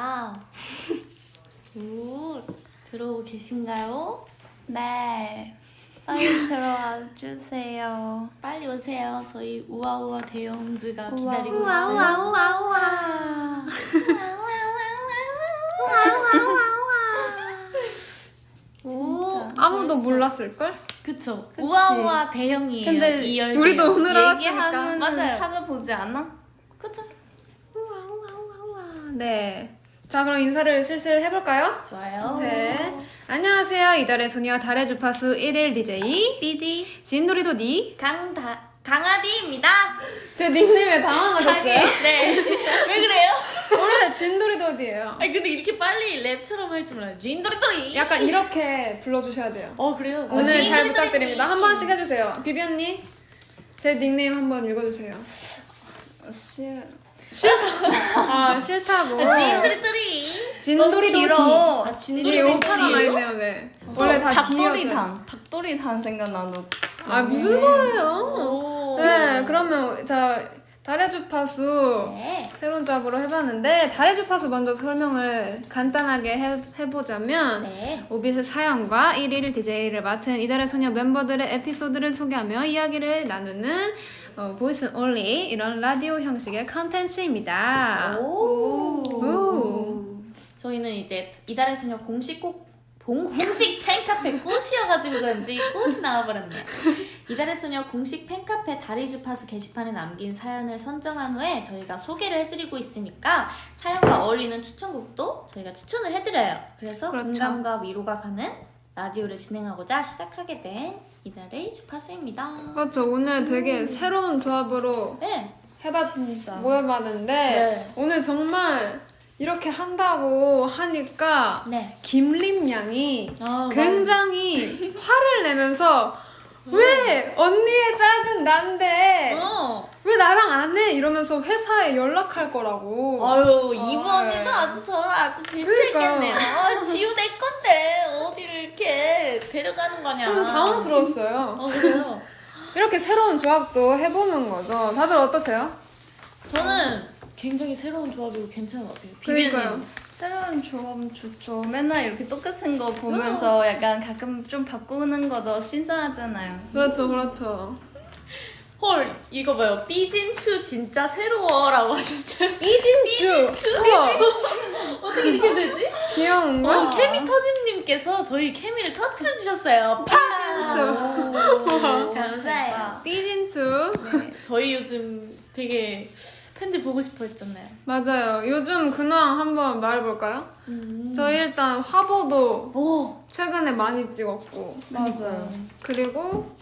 아, 오, 들어오고 계신가요? 네, 빨리 들어와 주세요. 빨리 오세요. 저희 우아우아 대형즈가 기다리고 우와, 있어요. 우와, 우와, 우와. 오, 아무도 벌써. 몰랐을걸? 그쵸. 그치. 우아우아 대형이에요. 근데 이 열기. 우리도 오늘 알았으니까. 얘기하면 맞아요. 찾아보지 않아? 그쵸. 네. 자, 그럼 인사를 슬슬 해볼까요? 좋아요. 네. 안녕하세요. 이달의 소녀 달의 주파수 1일 DJ BD. 진돌이도디. 강아디입니다. 제 닉네임에 당황하셨어요? 네. 왜 그래요? 원래 진돌이도디예요. 아니 근데 이렇게 빨리 랩처럼 할 줄 몰라요. 진도리도리. 약간 이렇게 불러주셔야 돼요. 그래요? 오늘 잘 진도리도리. 부탁드립니다. 한 번씩 해주세요. 비비 언니, 제 닉네임 한번 읽어주세요. 싫다고. 진도리도리. 진돌이도디. 길어. 아, 이게 진도리도리. 오타가 나있네요, 네. 원래 다 뒤여져. 닭도리탕 생각나도. 아, 무슨 소리예요? 오. 네, 그러면 자 달의 주파수 네. 새로운 조합으로 해봤는데 달의 주파수 먼저 설명을 간단하게 해보자면 네. 오빛의 사연과 1일 DJ를 맡은 이달의 소녀 멤버들의 에피소드를 소개하며 이야기를 나누는 보이스 올리 이런 라디오 형식의 컨텐츠입니다. 오. 저희는 이제 이달의 소녀 공식 팬카페 꽃이어가지고 그런지 꽃이 나와버렸네요. 이달의 소녀 공식 팬카페 다리 주파수 게시판에 남긴 사연을 선정한 후에 저희가 소개를 해드리고 있으니까 사연과 어울리는 추천곡도 저희가 추천을 해드려요. 그래서 그렇죠. 공감과 위로가 가는 라디오를 진행하고자 시작하게 된 이달의 주파수입니다. 그렇죠. 오늘 되게 새로운 조합으로 네. 모여봤는데 네. 오늘 정말 이렇게 한다고 하니까 네. 김림 양이 아, 굉장히 화를 내면서 왜 언니의 짝은 난데 왜 나랑 안 해? 이러면서 회사에 연락할 거라고. 아유 이부 언니도 아주 저를 아주 질투했겠네요. 지우 내 건데 어디를 이렇게 데려가는 거냐. 좀 당황스러웠어요. 그래요? 이렇게 새로운 조합도 해보는 거죠. 다들 어떠세요? 저는 굉장히 새로운 조합이고 괜찮은 것 같아요. 그러니까요. 새로운 조합 좋죠. 맨날 이렇게 똑같은 거 보면서 약간 가끔 좀 바꾸는 거도 신선하잖아요. 그렇죠, 그렇죠. 헐 이거 봐요. 삐진추 진짜 새로워라고 하셨어요. 이진추. 우와, 어떻게 이렇게 되지? 귀여운 거. 케미 터짐님께서 저희 케미를 터트려 주셨어요. 삐진추. 감사해요. 삐진추. 네, 저희 요즘 되게 팬들 보고 싶어 했잖아요. 맞아요. 요즘 근황 한번 말해볼까요? 저희 일단 화보도 오 최근에 많이 찍었고 맞아요. 그리고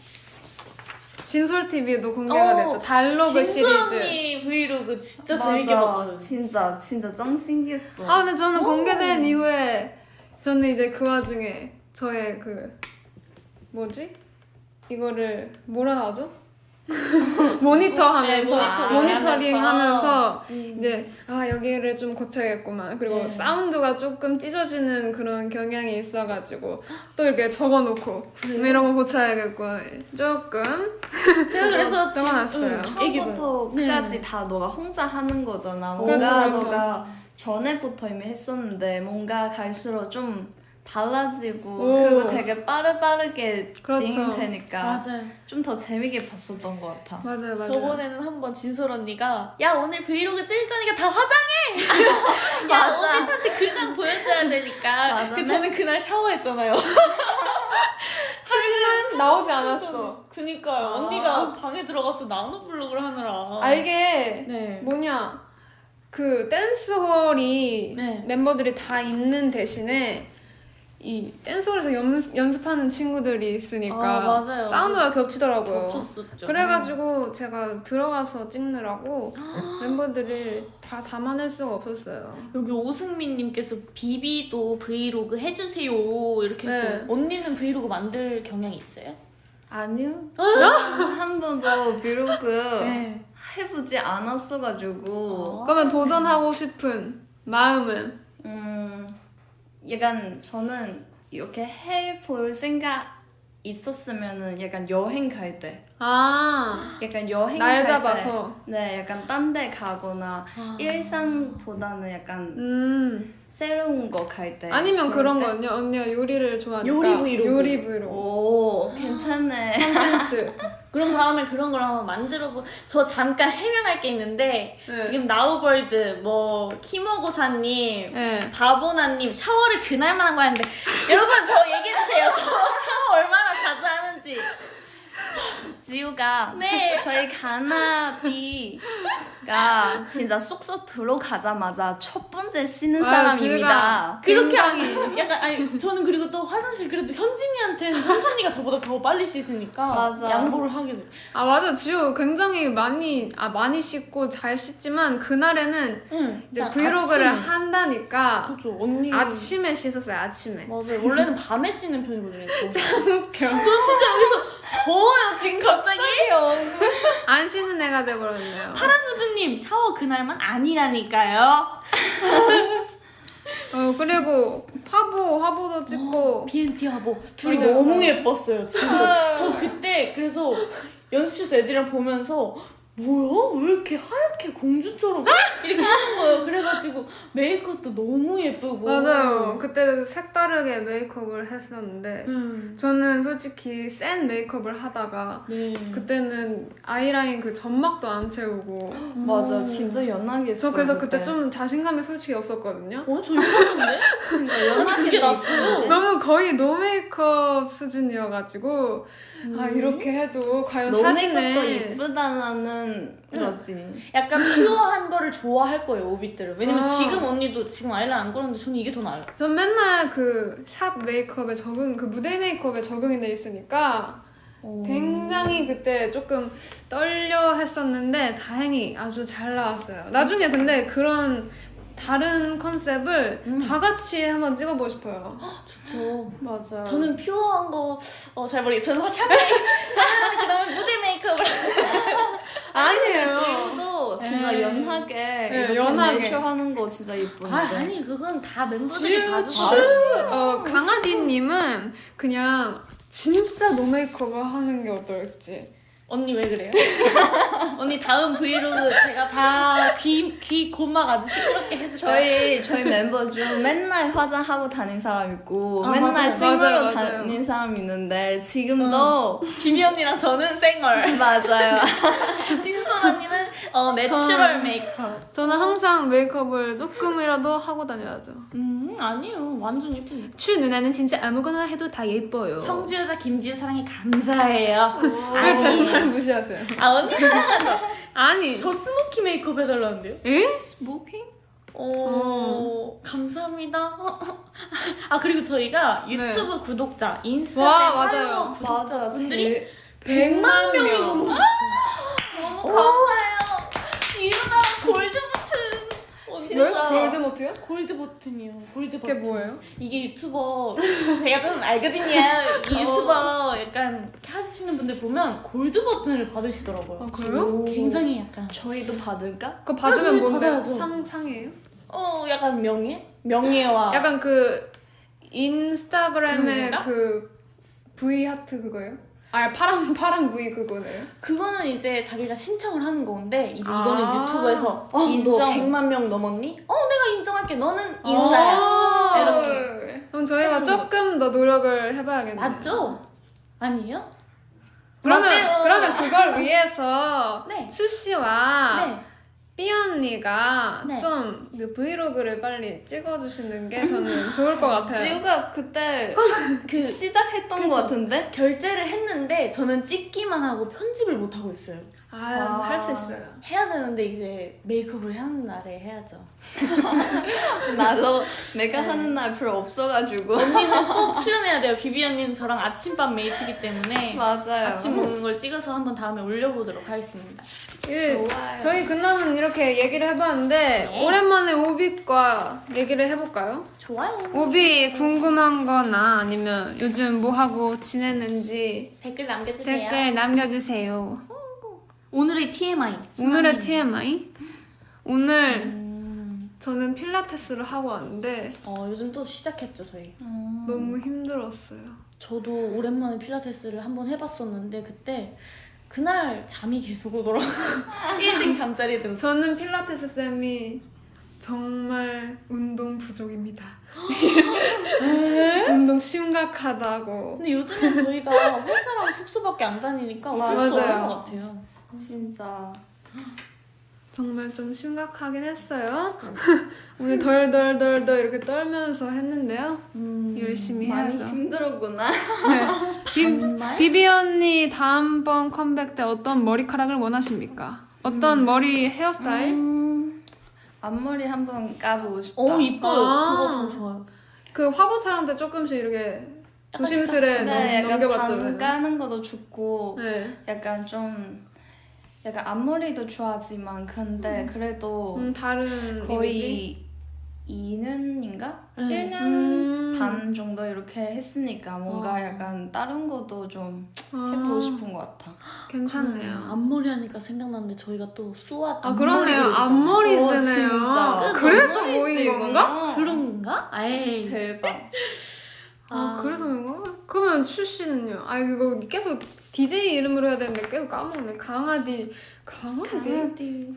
진솔TV도 공개가 됐죠. 달로그 시리즈. 진솔언니 브이로그 진짜 재밌게 봤거든요. 진짜 짱 신기했어. 아 근데 저는 공개된 이후에 저는 이제 그 와중에 저의 그 뭐지? 이거를 뭐라 하죠? 모니터 하면서 모니터링 하면서 이제 여기를 좀 고쳐야겠구만. 그리고 네. 사운드가 조금 찢어지는 그런 경향이 있어가지고 또 이렇게 적어놓고 이런 거 고쳐야겠구만. 조금 제가 그래서 적어놨어요. 처음부터 끝까지 다 너가 혼자 하는 거잖아. 뭔가 그렇죠, 그렇죠. 너가 전에부터 이미 했었는데 뭔가 갈수록 좀 달라지고 오. 그리고 되게 빠르게 그렇죠. 진행되니까 맞아요. 좀 더 재밌게 봤었던 것 같아. 맞아요. 저번에는 한번 진솔 언니가 야 오늘 브이로그 찍을 거니까 다 화장해. 야 맞아. 오빛한테 근황 보여줘야 되니까. 맞아. 그 저는 그날 샤워했잖아요. 하지만 나오지 않았어. 그니까요. 언니가 방에 들어가서 나노 블록을 하느라. 이게 네. 뭐냐 그 댄스홀이 네. 멤버들이 다 있는 대신에 이 댄스홀에서 연습하는 친구들이 있으니까 맞아요. 사운드가 겹치더라고요. 겹쳤었죠. 그래가지고 제가 들어가서 찍느라고 멤버들을 다 담아낼 수가 없었어요. 여기 오승민님께서 비비도 브이로그 해주세요 이렇게 했어요. 네. 언니는 브이로그 만들 경향이 있어요? 아니요. 한 번도 브이로그 네. 해보지 않았어가지고 그러면 도전하고 싶은 마음은? 약간 저는 이렇게 해볼 생각 있었으면은 약간 여행 갈 때 약간 여행 날 갈 잡아서. 때, 네, 약간 딴 데 가거나 아. 일상보다는 약간 새로운 거 갈 때. 아니면 그런 때? 거는요. 언니가 요리를 좋아하니까 요리 브이로그. 요리 브이로그. 오, 괜찮네. 콘텐츠. 그럼 다음에 그런 걸 한번 만들어보. 저 잠깐 해명할 게 있는데 네. 지금 나우벌드 뭐 키모고사님 네. 바보나님 샤워를 그날만 한 거 하는데 여러분 저 얘기해주세요. 저 샤워 얼마나 자주 하는지. 지우가 네. 저희 가나비가 진짜 숙소 들어가자마자 첫 번째 씻는 사람입니다. 그렇게 굉장히 약간 아니 저는 그리고 또 화장실 그래도 현진이한테는 현진이가 저보다 더 빨리 씻으니까 맞아. 양보를 하게 돼. 아 맞아 지우 굉장히 많이 씻고 잘 씻지만 그날에는 응. 이제 브이로그를 한다니까 그렇죠 언니. 아침에 씻었어요. 아침에. 맞아요. 원래는 밤에 씻는 편이거든요. 저. 웃겨. 저 진짜 여기서 더워요 지금 갑자기. 안 씻는 애가 돼버렸네요. 파란우주님 샤워 그날만 아니라니까요. 그리고 화보도 찍고 BNT 화보 둘이 맞아요. 너무 예뻤어요 진짜. 저 그때 그래서 연습실에서 애들이랑 보면서 뭐야? 왜 이렇게 하얗게 공주처럼 이렇게 하는 거예요. 그래가지고 메이크업도 너무 예쁘고. 맞아요. 그때 색다르게 메이크업을 했었는데 저는 솔직히 센 메이크업을 하다가 네. 그때는 아이라인 그 점막도 안 채우고 맞아, 진짜 연하게 했어. 저 그래서 그때 좀 자신감이 솔직히 없었거든요. 저 예뻤는데? 진짜 아니 연하게 그게 돼 났어요. 있었는데. 너무 거의 노메이크업 수준이어가지고 아 이렇게 해도 과연 너 사진에 메이크업도 예쁘다는 거지. 약간 퓨어한 거를 좋아할 거예요 오빛들은. 왜냐면 아. 지금 언니도 지금 아이라인 안 그렸는데 저는 이게 더 나아요. 전 맨날 그 샵 메이크업에 그 무대 메이크업에 적응이 돼 있으니까 굉장히 그때 조금 떨려 했었는데 다행히 아주 잘 나왔어요. 나중에 근데 그런 다른 컨셉을 다 같이 한번 찍어보고 싶어요. 저 맞아. 저는 퓨어한 거 잘 모르겠어요. 저는 샵 저는 그다음에 무대 메이크업을 아니에요. 지우도 진짜 네. 연하게 네, 이렇게 연하게. 내추럴 하는 거 진짜 예쁜데. 아니 그건 다 멤버들이 지우 봐주세요. 강아지님은 그냥 진짜 노메이크업을 하는 게 어떨지. 언니 왜 그래요? 언니 다음 브이로그 제가 다 귀 고막 아주 시끄럽게 해줄까요? 저희 멤버 중 맨날 화장하고 다닌 사람 있고 아, 맨날 맞아요. 생얼로 맞아요. 다닌 사람 있는데 지금도 김희 언니랑 저는 생얼. 맞아요. 진솔 언니는 내추럴 메이크업. 저는 항상 메이크업을 조금이라도 하고 다녀야죠. 아니요 완전 예뻐요. 추 누나는 진짜 아무거나 해도 다 예뻐요. 청주 여자 김지우 사랑해 감사해요. 왜 제 말 무시하세요? 아 언니 사랑하죠. 아니. 저 스모키 메이크업 해달라는데요? 에? 스모킹? 감사합니다. 아 그리고 저희가 유튜브 구독자, 인스타그램 와, 팔로워 맞아요. 구독자 분들이 100만 100만 명이 명. 넘었어요. 너무 감사해요. 이러다 골드 버튼. 진짜? 골드모트요? 골드 버튼이요. 골드 그게 버튼. 뭐예요? 이게 유튜버 제가 좀 알거든요. 이 유튜버 약간 하시는 분들 보면 골드 버튼을 받으시더라고요. 아, 그래요? 굉장히 약간 저희도 받을까? 그거 받으면 저희 뭔데? 받아야죠. 상이에요? 약간 명예와 약간 그 인스타그램의 그런가? 그 V 하트 그거예요? 아 파란 V 그거네요. 그거는 이제 자기가 신청을 하는 건데 이제 아. 이거는 유튜브에서 너 인정. 100만 명 넘었니? 내가 인정할게. 너는 인싸야. 이렇게. 그럼 저희가 해주는 조금 더 노력을 해봐야겠네요. 맞죠? 아니에요? 그러면 맞대요. 그러면 그걸 위해서 네. 추 씨와 네. 삐 언니가 네. 좀 그 브이로그를 빨리 찍어주시는 게 저는 좋을 것 같아요. 지우가 그때 그 시작했던 그죠. 것 같은데? 결제를 했는데 저는 찍기만 하고 편집을 못 하고 있어요. 할 수 있어요. 해야 되는데 이제 메이크업을 하는 날에 해야죠. 나도 메이크업 하는 날 별로 없어가지고. 언니는 꼭 출연해야 돼요. 비비 언니는 저랑 아침밥 메이트이기 때문에 맞아요. 아침 먹는 걸 찍어서 한번 다음에 올려보도록 하겠습니다. 좋아요. 저희 그날은 이렇게 얘기를 해봤는데 네. 오랜만에 오빛과 얘기를 해볼까요? 좋아요. 오빛 궁금한 거나 아니면 요즘 뭐 하고 지냈는지 댓글 남겨주세요. 댓글 남겨주세요. 오늘의 TMI. 오늘의 TMI? 오늘 저는 필라테스를 하고 왔는데 요즘 또 시작했죠 저희. 너무 힘들었어요. 저도 오랜만에 필라테스를 한번 해봤었는데 그날 잠이 계속 오더라고요. 일찍 잠자리에 들었어요. 저는 필라테스 쌤이 정말 운동 부족입니다. 운동 심각하다고. 근데 요즘엔 저희가 회사랑 숙소밖에 안 다니니까 어쩔 수 맞아요. 없는 것 같아요. 진짜 정말 좀 심각하긴 했어요. 오늘 덜덜덜덜 이렇게 떨면서 했는데요. 열심히 많이 해야죠. 힘들었구나. 네. 비비 언니 다음번 컴백 때 어떤 머리카락을 원하십니까? 어떤 머리 헤어스타일? 앞머리 한번 까보고 싶다. 이뻐요. 아. 그거 좀 좋아요. 그 화보 촬영 때 조금씩 이렇게 조심스레 네, 약간 넘겨봤죠. 반 까는 것도 좋고 네. 약간 좀 약간 앞머리도 좋아하지만 근데 그래도 다른 거의 이미지? 2년인가? 음. 1년 반 정도 이렇게 했으니까 뭔가 어. 약간 다른 것도 좀 아, 해보고 싶은 것 같아. 괜찮네요. 앞머리 하니까 생각났는데 저희가 또 쏘아 아 그러네요. 앞머리 어, 쓰네요. 진짜. 그래서 앞머리 모인 쓰이구나. 건가? 그런가? 에이. 대박. 아 그래서 모인 건가? 그러면 출신은요? 아 이거 계속 DJ 이름으로 해야 되는데 계속 까먹네. 강아디. 강아지예요.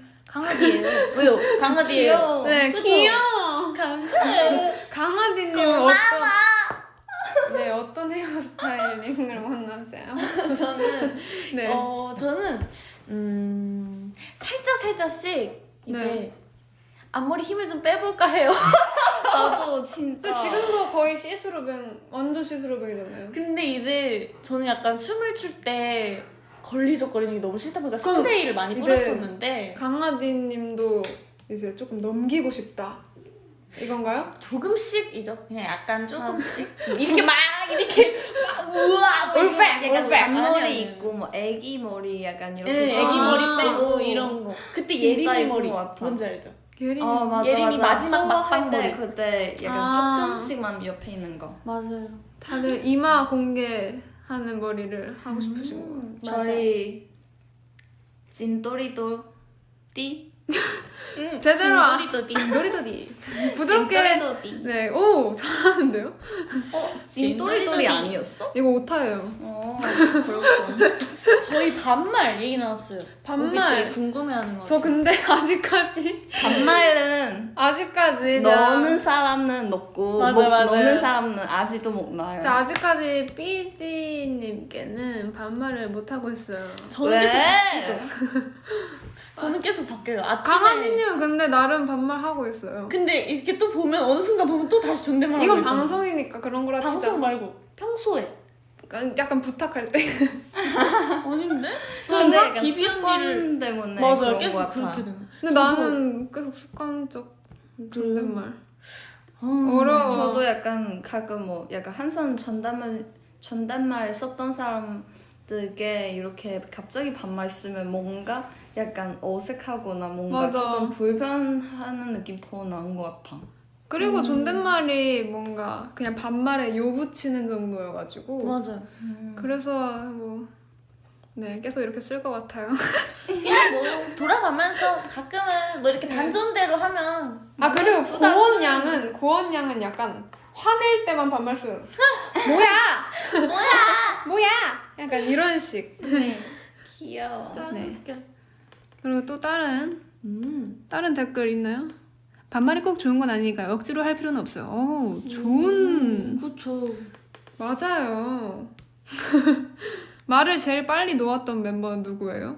왜요? 강아지예요. 귀여워. 네 그쵸? 귀여워. 감사해요. 강아지님은 어떤 헤어스타일링을 원하세요? 저는 네. 저는 살짝씩 이제 네. 앞머리 힘을 좀 빼볼까 해요. 나도 진짜. 근데 지금도 거의 시스루뱅 완전 시스루뱅이잖아요. 근데 이제 저는 약간 춤을 출 때 걸리적거리는 게 너무 싫다 보니까 그럼 스프레이를 많이 이제 뿌렸었는데 강아지님도 이제 조금 넘기고 싶다 이건가요? 조금씩이죠. 그냥 약간 조금씩 이렇게 막 우와 막 올백, 약간 올백. 앞머리 있고 뭐 애기 머리 약간 이렇게. 네, 좀 애기 머리 아. 빼고 이런 거. 그때 진짜 예림이 예쁜 머리 것 같아. 뭔지 알죠? 예림. 맞아, 예림이 맞아. 마지막 막방 수업할 때 머리. 그때 약간 아. 조금씩만 옆에 있는 거. 맞아요. 다들 이마 공개하는 머리를 하고 싶으신 거. 저희 진또리도 띠. 제대로 진도리도디. 진도리도디 부드럽게. 진또리도디. 네, 오 잘하는데요? 진또리도리 아니었어? 이거 오타예요. 그렇군. 저희 반말 얘기 나왔어요. 반말. 오빛들이 궁금해하는 거. 저 근데 아직까지 반말은 제가 너는 사람은 넣고 맞아, 맞아요. 너는 사람은 아직도 못 나요. 제가 아직까지 삐디님께는 반말을 못 하고 있어요. 저는 왜? 계속 바뀌죠. 저는 계속 바뀌어요. 아침에. 강한이님은 근데 나름 반말 하고 있어요. 근데 이렇게 또 보면 어느 순간 보면 또 다시 존댓말 이건 하고 있잖아. 방송이니까 그런 거라 방송 진짜 말고 평소에. 약간 부탁할 때. 아닌데? 근데 저는 약간 비비 언니를 습관 때문에 맞아요. 그런 것 계속 같아. 그렇게 되는. 근데 나는 계속 습관적 존댓말. 어려워. 저도 약간 가끔 뭐 약간 한선 전담말 썼던 사람들께 이렇게 갑자기 반말 쓰면 뭔가 약간 어색하거나 뭔가 맞아. 조금 불편하는 느낌 더 나는 것 같아. 그리고 존댓말이 뭔가 그냥 반말에 요 붙이는 정도여가지고 맞아요. 그래서 네 계속 이렇게 쓸 것 같아요. 그냥 뭐 돌아가면서 가끔은 뭐 이렇게 반전대로 하면 아 그리고 투다 고원 양은 약간 화낼 때만 반말 써요. 뭐야? 뭐야? 약간 이런 식. 귀여워. 네. 그리고 또 다른 댓글 있나요? 반말이 꼭 좋은 건 아니니까 억지로 할 필요는 없어요. 오, 좋은. 그쵸. 맞아요. 말을 제일 빨리 놓았던 멤버는 누구예요?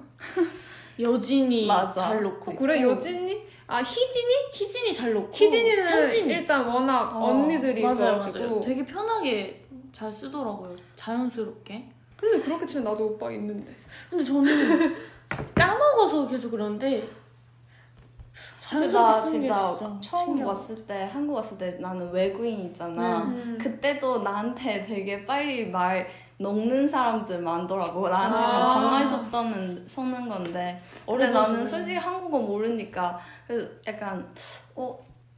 여진이 맞아. 잘 놓고. 그래 있고. 여진이? 아 희진이? 희진이 잘 놓고. 희진이는 현진이. 일단 워낙 언니들이 맞아요, 있어가지고. 맞아요. 되게 편하게 잘 쓰더라고요. 자연스럽게. 근데 그렇게 치면 나도 오빠 있는데. 근데 저는 까먹어서 계속 그런데 근데 자연스럽게 나 쓰는 게 진짜 진짜 처음 신기하다. 왔을 때 한국 왔을 때 나는 외국인 있잖아. 그때도 나한테 되게 빨리 말 녹는 사람들 많더라고. 나한테 아. 반말 썼는 건데. 근데 나는 솔직히 한국어 모르니까 그래서 약간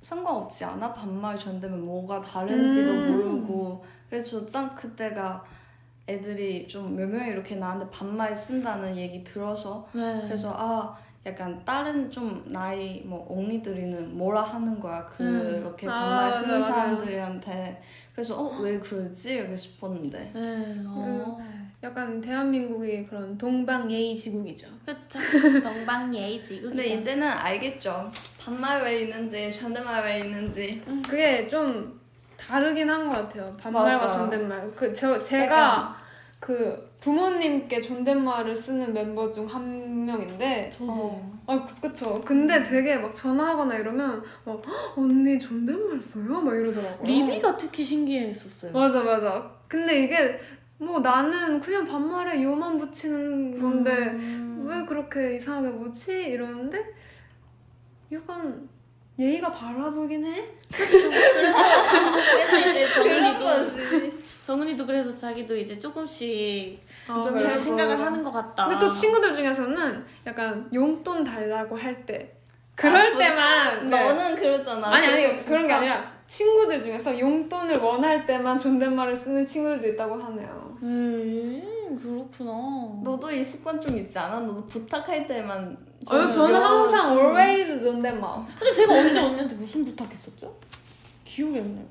상관없지 않아? 반말 존댓말 뭐가 다른지도 모르고. 그래서 짱 그때가 애들이 좀 몇 명이 이렇게 나한테 반말 쓴다는 얘기 들어서 네. 그래서 약간 다른 좀 나이 뭐 언니들이는 뭐라 하는 거야 그렇게 아, 반말 쓰는 맞아요. 사람들한테. 그래서 왜 그러지? 이렇게 싶었는데. 네. 약간 대한민국이 그런 동방예의지국이죠. 그쵸. 동방예의지국이죠. 근데 이제는 알겠죠. 반말 왜 있는지 존댓말 왜 있는지. 그게 좀 다르긴 한 것 같아요. 반말과 맞아. 존댓말. 제가 그 부모님께 존댓말을 쓰는 멤버 중 한 명인데, 그쵸. 근데 되게 막 전화하거나 이러면 막 "헉, 언니 존댓말 써요? 막 이러더라고요. 리비가 특히 신기했었어요. 맞아. 근데 이게 뭐 나는 그냥 반말에 요만 붙이는 건데 왜 그렇게 이상하게 뭐지? 이러는데 약간 예의가 바라 보이긴 해. 그래서 이제 그런 거지. 정은이도 그래서 자기도 이제 조금씩 좀 그래서. 이렇게 생각을 하는 것 같다. 근데 또 친구들 중에서는 약간 용돈 달라고 할 때 그럴 때만 네. 너는 그러잖아. 아니 그래서 그런 게 아니라 친구들 중에서 용돈을 원할 때만 존댓말을 쓰는 친구들도 있다고 하네요. 그렇구나. 너도 이 습관 좀 있지 않아? 너도 부탁할 때만. 저는 항상 always 존댓말. 근데 제가 언제 언니한테 무슨 부탁했었죠? 기억이 안 나요.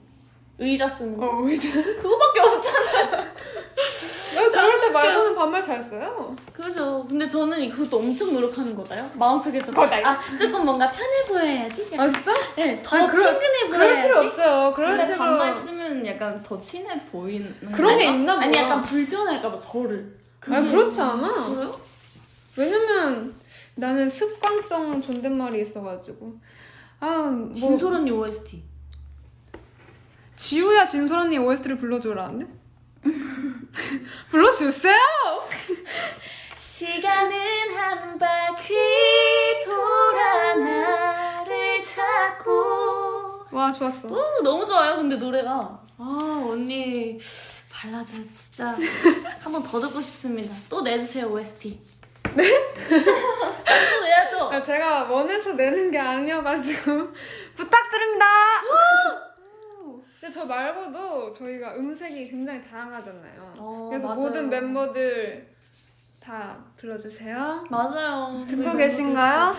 의자 쓰는 거. 이제 그거밖에 없잖아. 왜 그럴 때 말고는 반말 잘 써요. 그죠. 근데 저는 그것도 엄청 노력하는 거다요. 마음속에서. 조금 뭔가 편해 보여야지. 약간, 진짜? 네, 더 아니, 친근해 그럴 필요 보여야지. 없어요. 그런 근데 식으로 반말 쓰면 약간 더 친해 보이는. 그런 게 건가? 있나 보다. 아니 약간 불편할까봐 저를. 아니 그렇지 않아. 그래요? 왜냐면 나는 습관성 존댓말이 있어가지고 뭐 진솔 언니 OST. 지우야 진솔 언니 OST를 불러줘라는데? 불러주세요. 시간은 한 바퀴 돌아 나를 찾고. 와 좋았어. 너무 좋아요. 근데 노래가 언니 발라드 진짜 한 번 더 듣고 싶습니다. 또 내주세요 OST. 네? 또 내야죠. 제가 원해서 내는 게 아니어가지고 부탁드립니다. 근데 저 말고도 저희가 음색이 굉장히 다양하잖아요. 그래서 맞아요. 모든 멤버들 다 불러주세요. 맞아요. 듣고 계신가요?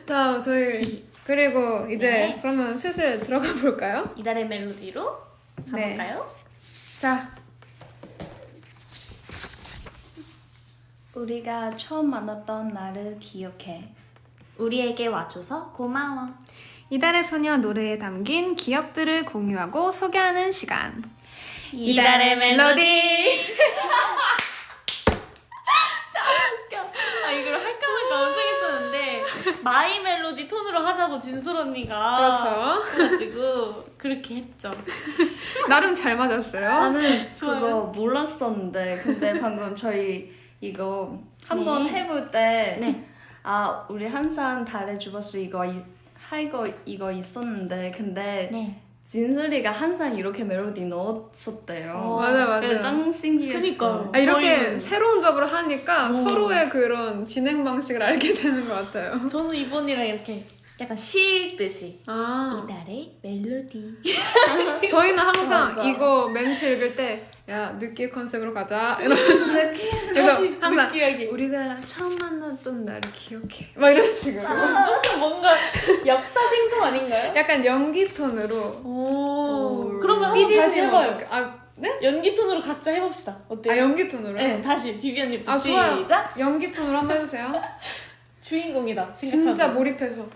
자, 저희 그리고 이제 네. 그러면 슬슬 들어가 볼까요? 이달의 멜로디로 네. 가볼까요? 자, 우리가 처음 만났던 날을 기억해. 우리에게 와줘서 고마워. 이달의 소녀 노래에 담긴 기억들을 공유하고 소개하는 시간. 이달의 멜로디. 이걸 할까 말까 엄청 했었는데 마이 멜로디 톤으로 하자고 진솔 언니가 그렇죠. 그래가지고 그렇게 했죠. 나름 잘 맞았어요. 나는 좋아요. 그거 몰랐었는데 근데 방금 저희 이거 한번 해볼 때 네. 우리 항상 달의 주버스 이거 있었는데 근데 네. 진솔이가 항상 이렇게 멜로디 넣었었대요. 맞아. 그래서 짱 신기했어. 그니까요. 이렇게 저희는- 새로운 접을 하니까 서로의 그런 진행 방식을 알게 되는 것 같아요. 저는 이번이랑 이렇게 약간 쉴듯이 이달의 멜로디. 저희는 항상 맞아. 이거 멘트 읽을 때 야 느끼 컨셉으로 가자 이러면서 그래서 항상 느끼하게. 우리가 처음 만났던 날을 기억해 막 이런 식으로 좀 뭔가 역사 생성 아닌가요? 약간 연기 톤으로 그러면 한번 다시 PD님 해봐요. 어떻게 네? 연기 톤으로 각자 해봅시다. 어때요? 연기 톤으로? 네, 다시 비비언님부터 좋아요. 시작. 연기 톤으로 한번 해주세요. 주인공이다. 진짜 생각하고. 몰입해서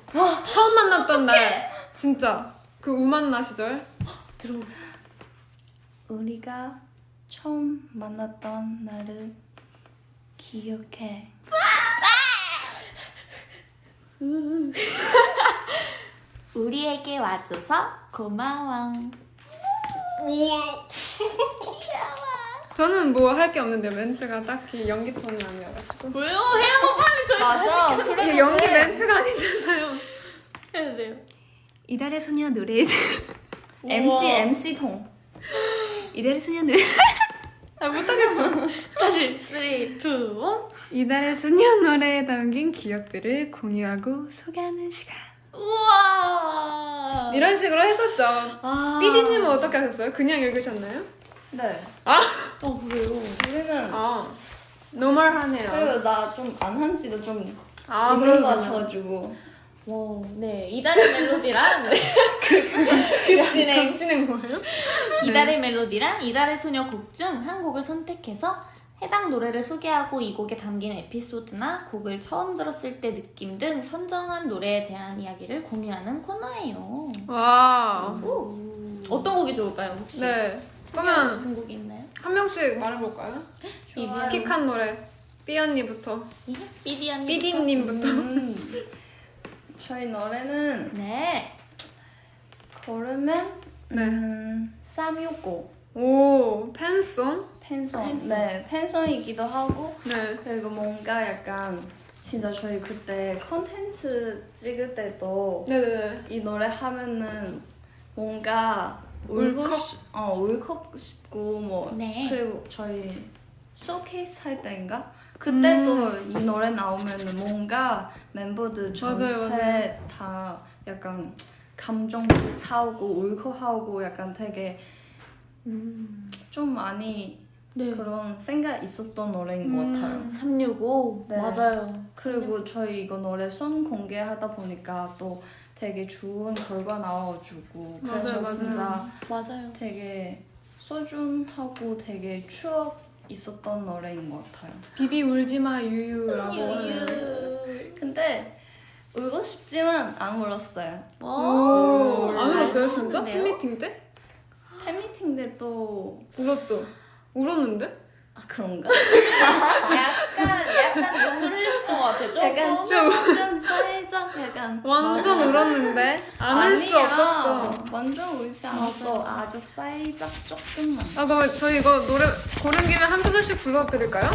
처음 만났던 날 진짜 그 우만나 시절 들어봅시다. 우리가 처음 만났던 날을 기억해. 우리에게 와줘서 고마워. 저는 뭐 할 게 없는데 멘트가 딱히 연기 톤은 아니어가지고 왜요? 해요 빨리 저희 맞아. 이게 연기 멘트가 아니잖아요. 해야 돼요. 이달의 소녀 노래 MC 통. 이달의 소녀 노래 못하겠어. 다시 3, 2, 1. 이달의 소녀 노래에 담긴 기억들을 공유하고 소개하는 시간. 우와. 이런 식으로 했었죠. 아. PD님은 어떻게 하셨어요? 그냥 읽으셨나요? 네. 그래요. 우리는 노멀하네요. 그리고 나 좀 안 한 지도 좀 아, 있는 것 그렇구나. 같아가지고. 네. 이달의 멜로디랑 급진행. 겹치는 거예요? 이달의 멜로디랑 이달의 소녀 곡 중 한 곡을 선택해서 해당 노래를 소개하고 이 곡에 담긴 에피소드나 곡을 처음 들었을 때 느낌 등 선정한 노래에 대한 이야기를 공유하는 코너예요. 와. 어떤 곡이 좋을까요, 혹시? 네. 하고 그러면 싶은 곡이 있나요? 한 명씩 말해볼까요? 좋아요. 픽한 노래. 삐 언니부터. 삐디 언니. 삐디님부터. 저희 노래는 네. 걸으면 네. 365 오, 팬송? 팬송. 팬송. 네, 팬송이기도 하고 네. 그리고 뭔가 약간 진짜 저희 그때 컨텐츠 찍을 때도 네네네. 이 노래 하면은 뭔가 울컥 싶고 뭐 네. 그리고 저희 쇼케이스 할 때인가 그때도 이 노래 나오면은 뭔가 멤버들 전체 맞아요. 다 약간 감정 차오고 울컥하고 약간 되게 좀 많이 네. 그런 생각 있었던 노래인 것 같아요. 365. 네. 맞아요. 그리고 저희 이거 노래 송 공개하다 보니까 또 되게 좋은 결과 나와가지고 그래서 맞아요, 맞아요. 진짜 맞아요. 되게 소중하고 되게 추억 있었던 노래인 것 같아요. 비비 울지마 유유라고 하는. 근데 울고 싶지만 안 울었어요. 오, 안 잘 울었어요 진짜? 참았네요. 팬미팅 때? 팬미팅 때또 울었죠? 울었는데? 아 그런가? 약간 눈물 흘렸던 것 같아요. 조금. 약간 조금 살짝 약간 완전 울었는데 안 울 수 아니야. 없었어. 완전 울지 않았어. 아주 살짝 조금만. 아 그럼 저희 이거 노래 고른 김에 한 소절씩 불러드릴까요?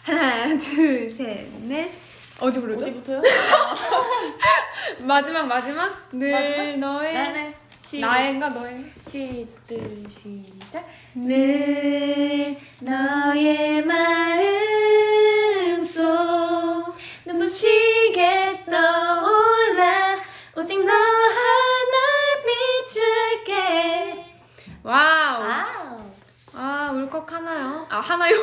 하나 둘셋넷 어디 부르죠? 어디부터요? 마지막 늘 마지막? 너의 나는 나인가 너의 시작. 늘 너의 마음속 눈부시게 떠올라 오직 너 하나를 비출게. 와우 아우. 아 울컥하나요? 아 하나요?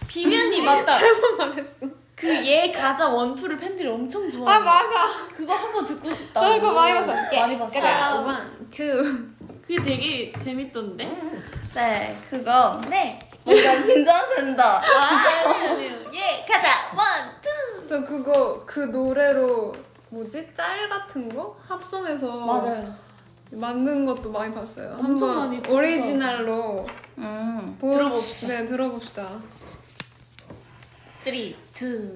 비비언니 맞다. 잘못 말했어. 그 얘 가자 원투를 팬들이 엄청 좋아해. 아 맞아. 그거 한번 듣고 싶다. 나 이거 많이 봤어. 많이 봤어. 자, 원, 투. 그게 되게 재밌던데. 네, 그거 네. 뭔가 긴장된다. 아니에요. 예, 가자. 원, 투. 저 그거 그 노래로 뭐지 짤 같은 거 합성해서 맞아요. 만든 것도 많이 봤어요. 엄청 한번 많이 봤어요. 오리지널로 들어봅시다. 네 들어봅시다. 3, 2, 1.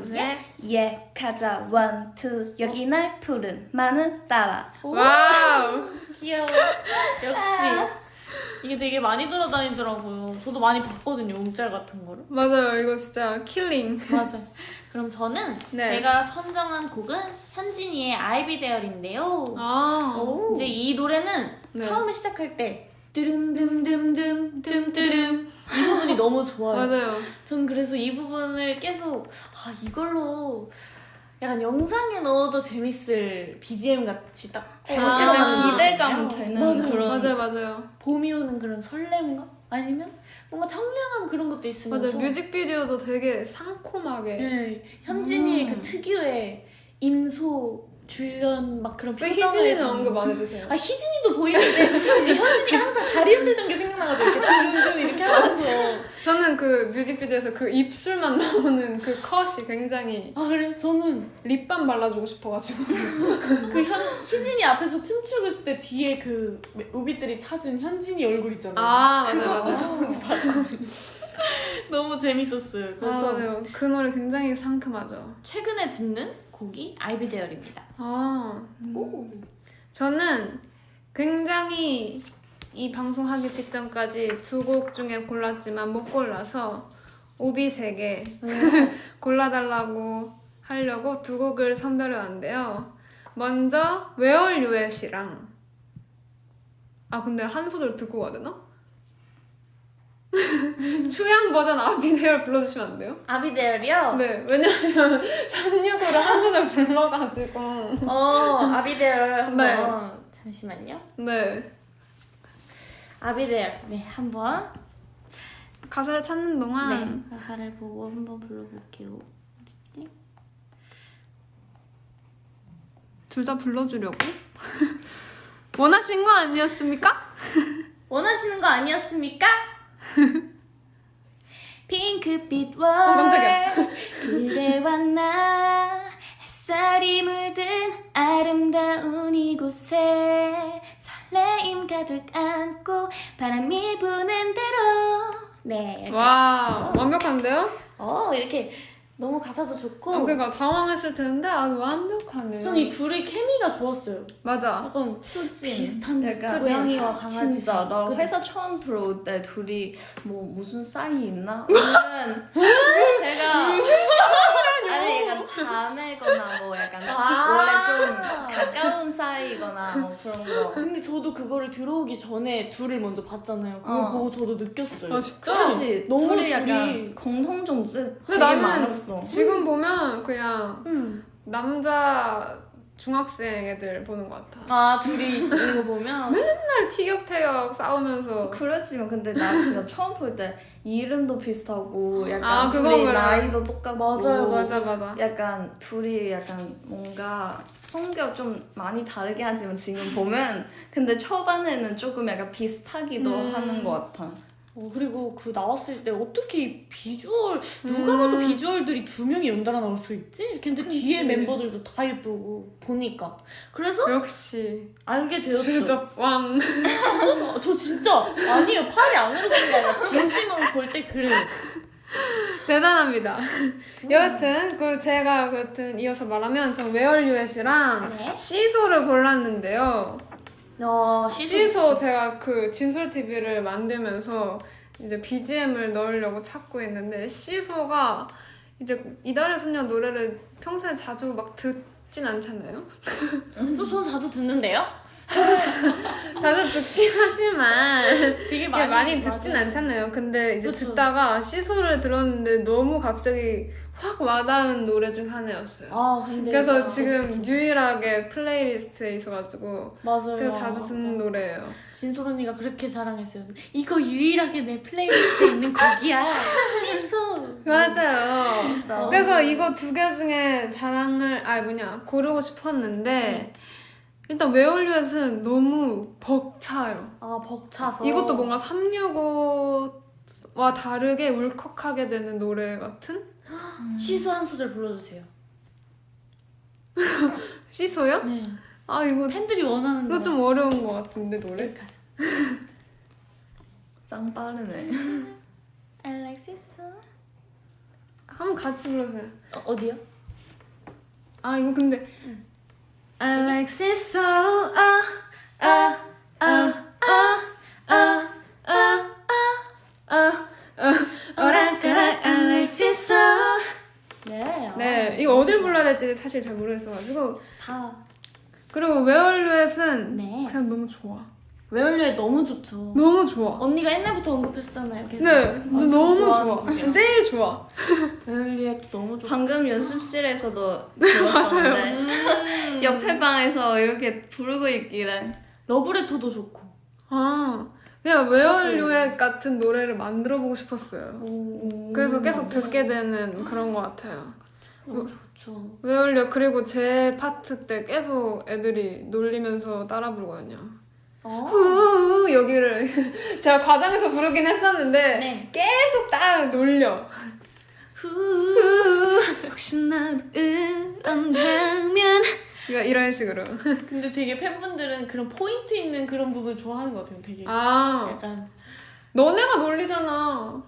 네. 예, 가자, 원, 투. 여기 날 푸른 마늘 따라. 와우. 귀여워. 역시. 이게 되게 많이 돌아다니더라고요. 저도 많이 봤거든요. 움짤 같은 거를. 맞아요. 이거 진짜 킬링. 맞아. 그럼 저는 네. 제가 선정한 곡은 현진이의 I'll Be There인데요. 아. 이제 이 노래는 네. 처음에 시작할 때 뚜름둠둠둠 둠뚜름 이 부분이 너무 좋아요. 맞아요. 전 그래서 이 부분을 계속 이걸로 약간 영상에 넣어도 재밌을 BGM 같이 딱 잘 아, 들어가는 기대감 거거든요. 되는 맞아요. 그런. 맞아요. 봄이 오는 그런 설렘감? 아니면 뭔가 청량함 그런 것도 있으면서 맞아요. 뮤직비디오도 되게 상콤하게. 네, 현진이의 그 특유의 인소 주연 막 그런 왜 표정을 희진이는 담은 언급 안 해주세요? 아 희진이도 보이는데 이제 현진이가 항상 다리 흔들던 게 생각나가지고 이렇게 두근두근 이렇게 하면서 저는 그 뮤직비디오에서 그 입술만 나오는 그 컷이 굉장히 아 그래요? 저는 립밤 발라주고 싶어가지고. 그 희진이 앞에서 춤추고 있을 때 뒤에 그 오비들이 찾은 현진이 얼굴 있잖아요. 맞아요. 그것도 저는 봤거든요. 너무 재밌었어요. 그래서 맞아요. 그 노래 굉장히 상큼하죠. 최근에 듣는 곡이 I'll Be There입니다. 저는 굉장히 이 방송하기 직전까지 두 곡 중에 골랐지만 못 골라서 오비색에 골라달라고 하려고 두 곡을 선별해왔는데요. 먼저 Where You At이랑 근데 한 소절 듣고 가야 되나? 추양 버전 I'll Be There 불러주시면 안 돼요? I'll Be There이요? 네, 왜냐면 365를 한 소절 불러가지고 I'll Be There 한번 네. 잠시만요. 네. I'll Be There 네 한번 가사를 찾는 동안 네, 가사를 보고 한번 불러볼게요. 둘 다 불러주려고? 원하신 거 아니었습니까? 원하시는 거 아니었습니까? 핑크빛 월 깜짝이야. 그대와 나 햇살이 물든 아름다운 이곳에 설레임 가득 안고 바람이 부는 대로 네. 와 완벽한데요? 이렇게 너무 가사도 좋고 그러니까 당황했을 텐데 완벽하네요. 전 이 둘의 케미가 좋았어요. 맞아. 약간 수진. 비슷한 약간 고양이와 강아지 진짜 사이. 나 그치? 회사 처음 들어올 때 둘이 뭐 무슨 사이 있나? 아니면 제가 아니 약간 자매거나 뭐 약간 원래 좀 가까운 사이거나 뭐 그런 거. 근데 저도 그거를 들어오기 전에 둘을 먼저 봤잖아요. 그걸 어. 보고 저도 느꼈어요. 아 진짜? 그렇지. 너무 둘이 약간 둘이- 공통점 되게 근데 나는 많았어. 지금 보면 그냥 음. 남자 중학생 애들 보는 것 같아. 아 둘이 있는 거 보면 맨날 티격태격 싸우면서 그렇지만 근데 나 진짜 처음 볼 때 이름도 비슷하고 약간 아, 그건 둘이 그래. 나이도 똑같고 맞아. 약간 둘이 약간 뭔가 성격 좀 많이 다르게 하지만 지금 보면 근데 초반에는 조금 약간 비슷하기도 하는 것 같아. 그리고 그 나왔을 때 어떻게 비주얼 누가 봐도 비주얼들이 두 명이 연달아 나올 수 있지? 이렇게 근데 그치. 뒤에 멤버들도 다 예쁘고 보니까 그래서 역시 알게 되었죠. 주적 왕. 저 진짜 아니에요. 팔이 안 흐르는 게 아니라 진심으로 볼 때 그래요. 대단합니다. 여하튼 그리고 제가 여하튼 이어서 말하면 전 웨얼유엣이랑 네. 시소를 골랐는데요. 시소 제가 그 진솔 TV를 만들면서 이제 BGM을 넣으려고 찾고 있는데 시소가 이제 이달의 소녀 노래를 평소에 자주 막 듣진 않잖아요. 전 자주 듣는데요? 자주 듣긴 하지만 되게 많이 듣진 않잖아요. 근데 이제 그쵸. 듣다가 시소를 들었는데 너무 갑자기 확 와닿은 노래 중 하나였어요. 근데 그래서 진짜 지금 유일하게 플레이리스트에 있어가지고 맞아요. 되게 자주 듣는 노래예요. 진솔 언니가 그렇게 자랑했어요. 이거 유일하게 내 플레이리스트에 있는 곡이야. 신소. 맞아요. 진짜. 그래서 이거 두 개 중에 자랑을 고르고 싶었는데 일단 웨얼유엣은 너무 벅차요. 벅차서. 이것도 뭔가 365와 다르게 울컥하게 되는 노래 같은? 시소 한 소절 불러주세요. 시소요? 네. 이거 팬들이 원하는 거. 이거 좀 어려운 것 같은데 노래? 가사. 짱 빠르네. I like 시소. 한번 같이 불러주세요. 어디요? 이거 근데 I like siso 오락가락 I like siso. 네. 네, 이거 어딜 불러야 될지 사실 잘 모르겠어가지고. 다. 그리고 웨얼루엣은 네. 그냥 너무 좋아. 웨얼류에 너무 좋죠. 너무 좋아. 언니가 옛날부터 언급했었잖아요. 계속. 네, 완전 너무 좋아하는 좋아. 곡이에요. 제일 좋아. 웨얼류에 너무 좋아. 방금 연습실에서도 들었었는데 옆에 방에서 이렇게 부르고 있길래 러브레터도 좋고. 그냥 웨얼루엣 같은 노래를 만들어보고 싶었어요. 그래서 계속 맞아요. 듣게 되는 그런 것 같아요. 너무 좋죠. 웨얼루엣 그리고 제 파트 때 계속 애들이 놀리면서 따라 부르거든요. 후 여기를 제가 과장해서 부르긴 했었는데 네. 계속 따라 놀려. 혹시나 그런다면 이런 식으로. 근데 되게 팬분들은 그런 포인트 있는 그런 부분 좋아하는 것 같아요. 되게. 아 약간. 너네가 놀리잖아.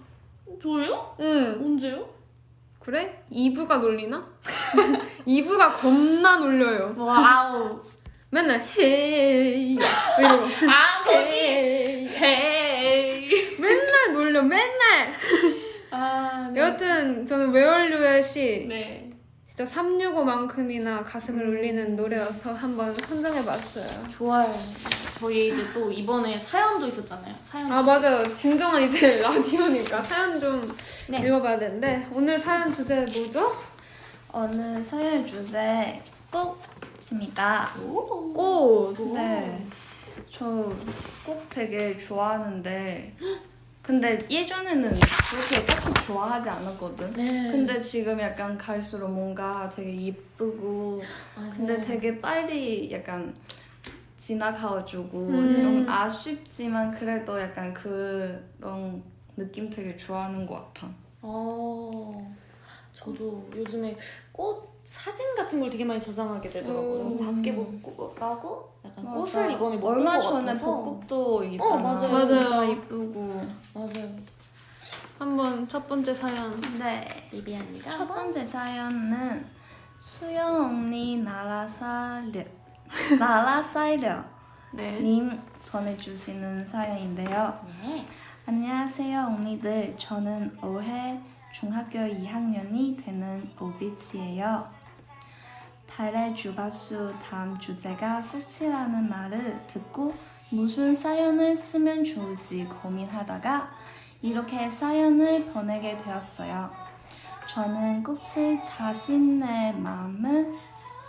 저요? 응. 언제요? 그래? 2부가 놀리나? 2부가 겁나 놀려요. 와우. 맨날 헤이 이러고 헤이. 맨날 놀려 맨날. 네. 여하튼 저는 웨얼유엣이 네. 진짜 365만큼이나 가슴을 울리는 노래여서 한번 선정해봤어요. 좋아요. 저희 이제 또 이번에 사연도 있었잖아요. 사연. 맞아요. 진정한 이제 라디오니까 사연 좀 네. 읽어봐야 되는데 오늘 사연 주제 뭐죠? 오늘 사연 주제 꽃입니다. 꽃. 네, 저 꽃 되게 좋아하는데 근데 예전에는 그렇게 딱히 좋아하지 않았거든. 네. 근데 지금 약간 갈수록 뭔가 되게 예쁘고 근데 되게 빨리 약간 지나가가지고 좀 아쉽지만 그래도 약간 그런 느낌 되게 좋아하는 것 같아. 저도 요즘에 꽃 사진 같은 걸 되게 많이 저장하게 되더라고요. 밖에 못 가고 약간 맞아. 꽃을 이번에 못 본 얼마 것 전에 같아서. 벚꽃도 있잖아. 맞아요. 진짜 맞아요. 예쁘고. 맞아요. 한번 첫 번째 사연. 네. 리비아입니다. 첫 번째 사연은 수영 언니 나라살려 네. 님 보내주시는 사연인데요. 네. 안녕하세요 언니들. 저는 올해 중학교 2학년이 되는 오비치예요. 달의 주파수 다음 주제가 꽃이라는 말을 듣고 무슨 사연을 쓰면 좋을지 고민하다가 이렇게 사연을 보내게 되었어요. 저는 꽃을 자신의 마음을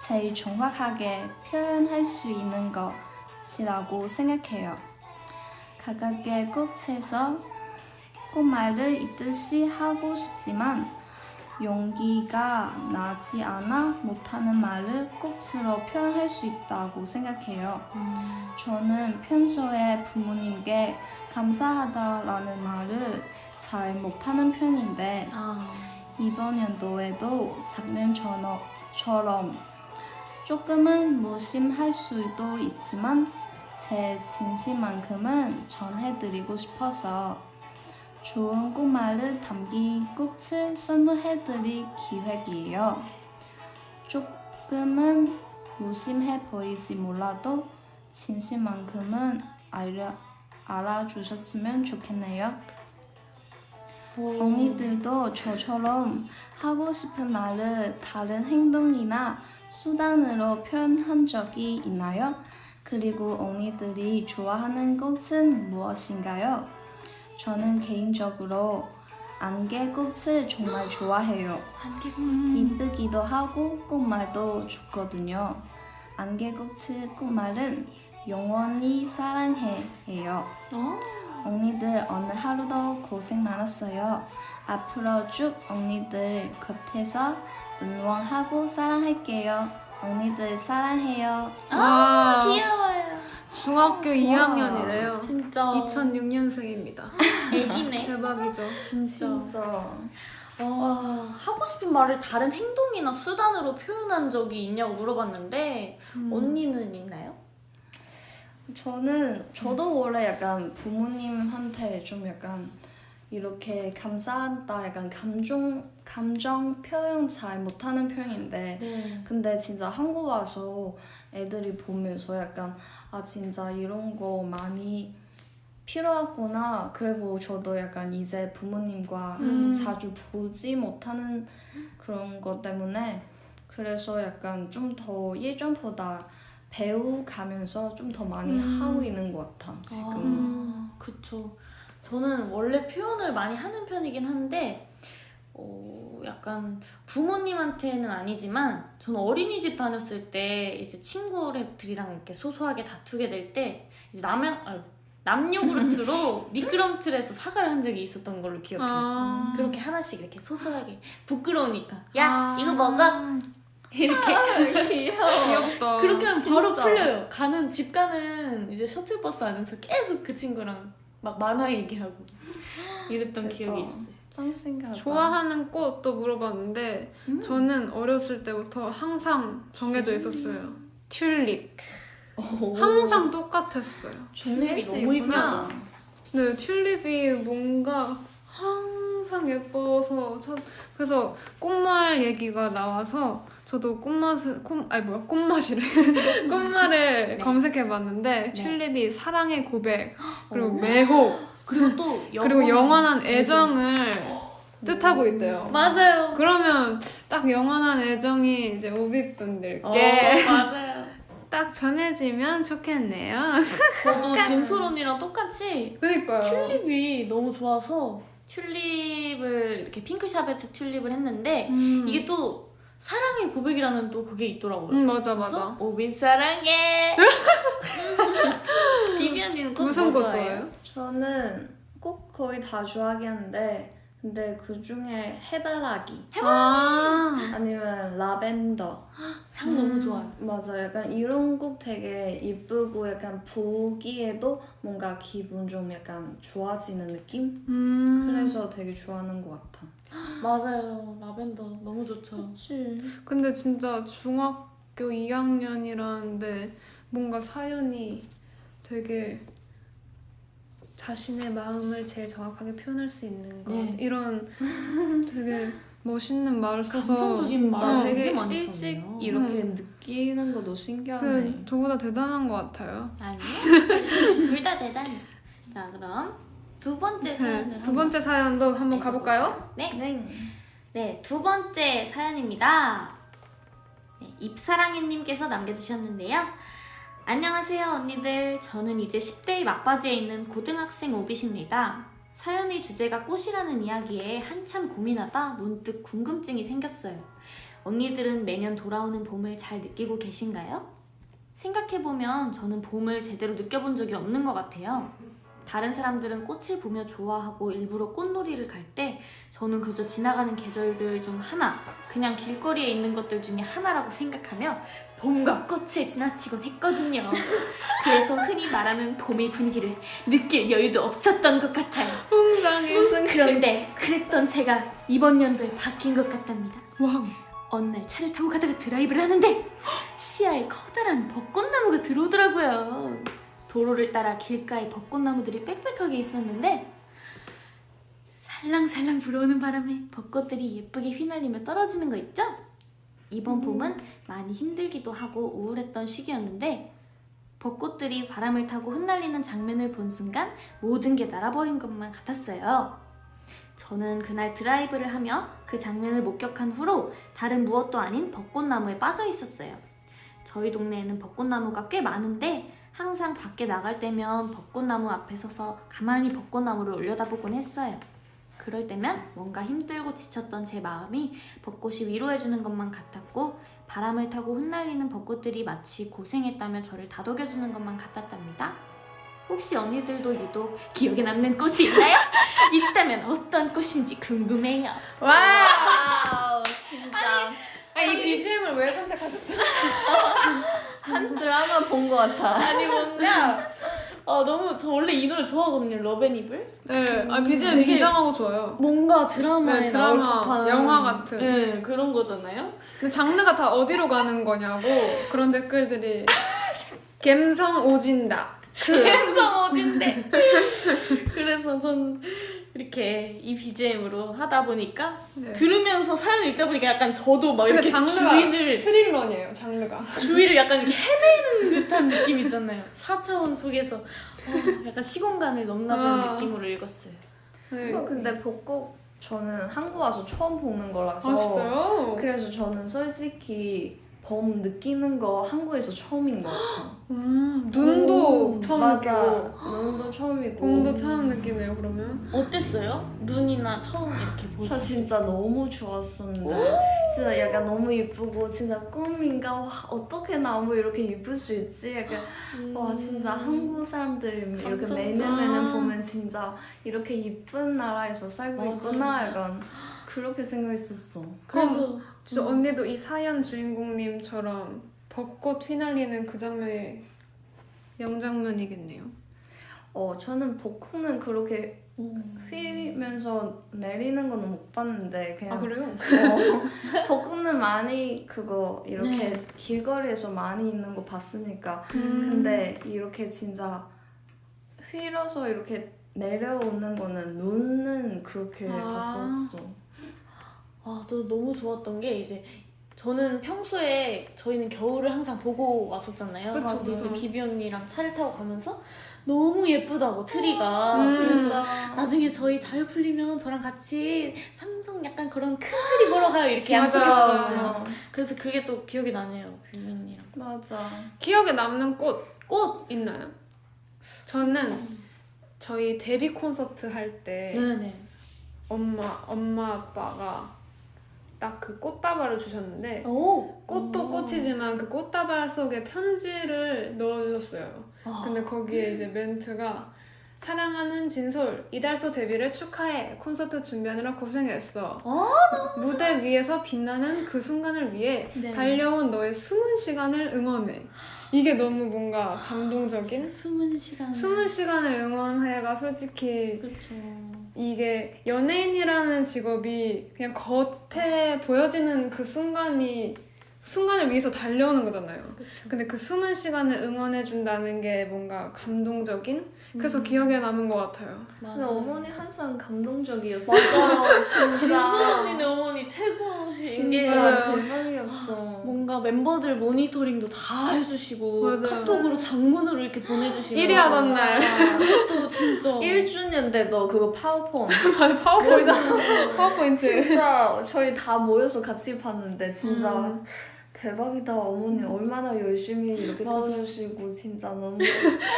제일 정확하게 표현할 수 있는 것이라고 생각해요. 각각의 꽃에서 꽃말을 읽듯이 하고 싶지만 용기가 나지 않아 못하는 말을 꽃으로 표현할 수 있다고 생각해요. 저는 평소에 부모님께 감사하다라는 말을 잘 못하는 편인데 이번 연도에도 작년처럼 조금은 무심할 수도 있지만 제 진심만큼은 전해드리고 싶어서 좋은 꽃말을 담긴 꽃을 선물해드릴 기획이에요. 조금은 무심해 보이지 몰라도 진심만큼은 알아주셨으면 좋겠네요. 언니들도 저처럼 하고 싶은 말을 다른 행동이나 수단으로 표현한 적이 있나요? 그리고 언니들이 좋아하는 꽃은 무엇인가요? 저는 개인적으로 안개꽃을 정말 좋아해요. 이쁘기도 하고 꽃말도 좋거든요. 안개꽃의 꽃말은 영원히 사랑해예요. 언니들 오늘 하루도 고생 많았어요. 앞으로 쭉 언니들 곁에서 응원하고 사랑할게요. 언니들 사랑해요. 와, 귀여워요. 중학교 2학년이래요. 진짜 2006년생입니다. 애기네. 대박이죠. 진짜. 진짜. 하고 싶은 말을 다른 행동이나 수단으로 표현한 적이 있냐고 물어봤는데 언니는 있나요? 저도 원래 약간 부모님한테 좀 약간 이렇게 감사하다 약간 감정 표현 잘 못하는 편인데 네. 근데 진짜 한국 와서 애들이 보면서 약간 진짜 이런 거 많이 필요하구나. 그리고 저도 약간 이제 부모님과 자주 보지 못하는 그런 것 때문에 그래서 약간 좀 더 예전보다 배워가면서 좀 더 많이 하고 있는 것 같아 지금. 그쵸. 저는 원래 표현을 많이 하는 편이긴 한데 약간 부모님한테는 아니지만 저는 어린이집 다녔을 때 이제 친구들이랑 이렇게 소소하게 다투게 될 때 이제 남녀 그루트로 미끄럼틀에서 사과를 한 적이 있었던 걸로 기억해요. 그렇게 하나씩 이렇게 소소하게 부끄러우니까 야 이거 먹어 이렇게 귀엽다. 그렇게 하면 바로 진짜. 풀려요. 집 가는 이제 셔틀버스 안에서 계속 그 친구랑 막 만화 얘기하고 이랬던 기억이 있어요. 짱 신기하다. 좋아하는 꽃도 물어봤는데 저는 어렸을 때부터 항상 정해져 있었어요. 튤립. 항상 똑같았어요. 튤립이 너무 예쁘죠. 네, 튤립이 뭔가 항상 예뻐서 그래서 꽃말 얘기가 나와서 저도 꽃맛이래. 꽃말을 네. 검색해봤는데 네. 튤립이 사랑의 고백 그리고 매혹 그리고 또 그리고 영원한 애정을 뜻하고 있대요. 맞아요. 그러면 딱 영원한 애정이 이제 오비분들께 맞아요. 딱 전해지면 좋겠네요. 저도 진솔 언니랑 똑같이 그니까요. 튤립이 너무 좋아서 튤립을 이렇게 핑크샤베트 튤립을 했는데 이게 또 사랑의 고백이라는 또 그게 있더라고요. 맞아. 그래서 오빈 사랑해. 비비 언니는 꽃 무슨 뭐 꽃 좋아해요? 좋아해요? 저는 꽃 거의 다 좋아하긴 한데 근데 그 중에 해바라기 아니면 라벤더 향 너무 좋아요. 맞아 약간 이런 꽃 되게 이쁘고 약간 보기에도 뭔가 기분 좀 약간 좋아지는 느낌? 그래서 되게 좋아하는 것 같아. 맞아요. 라벤더 너무 좋죠. 그치. 근데 진짜 중학교 2학년이라는데 뭔가 사연이 되게 자신의 마음을 제일 정확하게 표현할 수 있는 것 네. 이런 되게 멋있는 말을 써서 감성적인 진짜 말을 되게 되게 많이 일찍 썼네요. 이렇게 느끼는 것도 신기하네. 저보다 대단한 것 같아요. 아니요. 둘 다 대단해. 자, 그럼 두 번째 사연을 네, 두 번째 사연도 한번 가볼까요? 네. 네. 네, 두 번째 사연입니다. 네, 입사랑이님께서 남겨주셨는데요. 안녕하세요, 언니들. 저는 이제 10대의 막바지에 있는 고등학생 오빗입니다. 사연의 주제가 꽃이라는 이야기에 한참 고민하다 문득 궁금증이 생겼어요. 언니들은 매년 돌아오는 봄을 잘 느끼고 계신가요? 생각해보면 저는 봄을 제대로 느껴본 적이 없는 것 같아요. 다른 사람들은 꽃을 보며 좋아하고 일부러 꽃놀이를 갈 때 저는 그저 지나가는 계절들 중 하나, 그냥 길거리에 있는 것들 중에 하나라고 생각하며 봄과 꽃을 지나치곤 했거든요. 그래서 흔히 말하는 봄의 분위기를 느낄 여유도 없었던 것 같아요. 굉장히 그런데 그랬던 제가 이번 연도에 바뀐 것 같답니다. 와우. 어느 날 차를 타고 가다가 드라이브를 하는데 시야에 커다란 벚꽃나무가 들어오더라고요. 도로를 따라 길가에 벚꽃나무들이 빽빽하게 있었는데 살랑살랑 불어오는 바람에 벚꽃들이 예쁘게 휘날리며 떨어지는 거 있죠? 이번 봄은 많이 힘들기도 하고 우울했던 시기였는데 벚꽃들이 바람을 타고 흩날리는 장면을 본 순간 모든 게 날아버린 것만 같았어요. 저는 그날 드라이브를 하며 그 장면을 목격한 후로 다른 무엇도 아닌 벚꽃나무에 빠져 있었어요. 저희 동네에는 벚꽃나무가 꽤 많은데 항상 밖에 나갈 때면 벚꽃나무 앞에 서서 가만히 벚꽃나무를 올려다보곤 했어요. 그럴 때면 뭔가 힘들고 지쳤던 제 마음이 벚꽃이 위로해주는 것만 같았고 바람을 타고 흩날리는 벚꽃들이 마치 고생했다며 저를 다독여주는 것만 같았답니다. 혹시 언니들도 유독 기억에 남는 꽃이 있나요? 있다면 어떤 꽃인지 궁금해요. 와우 진짜 이 BGM을 왜 선택하셨죠? 한 드라마 본 것 같아. 아니 뭔가 너무 저 원래 이 노래 좋아하거든요. 러브앤이블. 네, BGM 되게 비장하고 좋아요. 뭔가 드라마에 네, 드라마, 나올 법한 영화 같은. 네, 그런 거잖아요. 근데 장르가 다 어디로 가는 거냐고 그런 댓글들이 갬성 오진다. 감성 오진데. 그래서 전 이렇게 이 BGM으로 하다 보니까 네. 들으면서 사연을 읽다 보니까 약간 저도 막 근데 이렇게 장르가 주위를 스릴러네요. 장르가. 주위를 약간 이렇게 헤매는 듯한 느낌 있잖아요. 4차원 속에서 약간 시공간을 넘나드는 느낌으로 읽었어요. 네. 근데 벚꽃 저는 한국 와서 처음 보는 거라서 아 진짜요? 그래서 저는 솔직히 봄 느끼는 거 한국에서 처음인 것 같아. 눈도 처음 맞아. 느끼고 눈도 처음이고 봄도 처음 느끼네요. 그러면. 어땠어요? 눈이나 처음 이렇게 저 보고. 진짜 너무 좋았었는데 진짜 약간 너무 이쁘고 진짜 꿈인가 와 어떻게 나무 이렇게 이쁠 수 있지 약간 와 진짜 한국 사람들이 이렇게 감성적. 매년 보면 진짜 이렇게 이쁜 나라에서 살고 맞아. 있구나 약간 그렇게 생각했었어. 그래서 진짜 언니도 이 사연 주인공님처럼 벚꽃 휘날리는 그 장면이 명장면이겠네요. 저는 벚꽃은 그렇게 휘면서 내리는 거는 못 봤는데 그냥 그래요? 벚꽃은 많이 그거 이렇게 네. 길거리에서 많이 있는 거 봤으니까 근데 이렇게 진짜 휘어서 이렇게 내려오는 거는 눈은 그렇게 봤었어. 저 너무 좋았던 게 이제 저는 평소에 저희는 겨울을 항상 보고 왔었잖아요. 그쵸, 이제 그쵸. 비비 언니랑 차를 타고 가면서 너무 예쁘다고 트리가. 음. 그래서 나중에 저희 자유 풀리면 저랑 같이 삼성 약간 그런 큰 트리 보러 가요 이렇게 맞아. 약속했었잖아요. 그래서 그게 또 기억이 나네요. 비비 언니랑. 맞아. 기억에 남는 꽃 꽃. 있나요? 저는 저희 데뷔 콘서트 할 때 네네. 엄마 아빠가 딱 그 꽃다발을 주셨는데 오. 꽃도 꽃이지만 그 꽃다발 속에 편지를 넣어주셨어요. 근데 거기에 이제 멘트가 사랑하는 진솔, 이달소 데뷔를 축하해. 콘서트 준비하느라 고생했어. 무대 위에서 빛나는 그 순간을 위해 네. 달려온 너의 숨은 시간을 응원해. 이게 너무 뭔가 감동적인? 숨은 시간. 숨은 시간을 응원해가 솔직히 그렇죠. 이게 연예인이라는 직업이 그냥 겉에 보여지는 그 순간을 위해서 달려오는 거잖아요. 그쵸. 근데 그 숨은 시간을 응원해준다는 게 뭔가 감동적인? 그래서 기억에 남은 것 같아요. 근데 어머니 항상 감동적이었어. 맞아요. 진짜. 진솔 언니네 어머니 최고신 게 맞아요. 대박이었어. 뭔가 멤버들 모니터링도 다 해주시고 맞아요. 카톡으로 장문으로 이렇게 보내주시고 1위 하던 날. 그것도 진짜 1주년 때 너 그거 파워폰. 맞아, 파워포인트. 진짜 저희 다 모여서 같이 봤는데 진짜 대박이다. 어머니 얼마나 열심히 이렇게 맞아. 써주시고 진짜 너무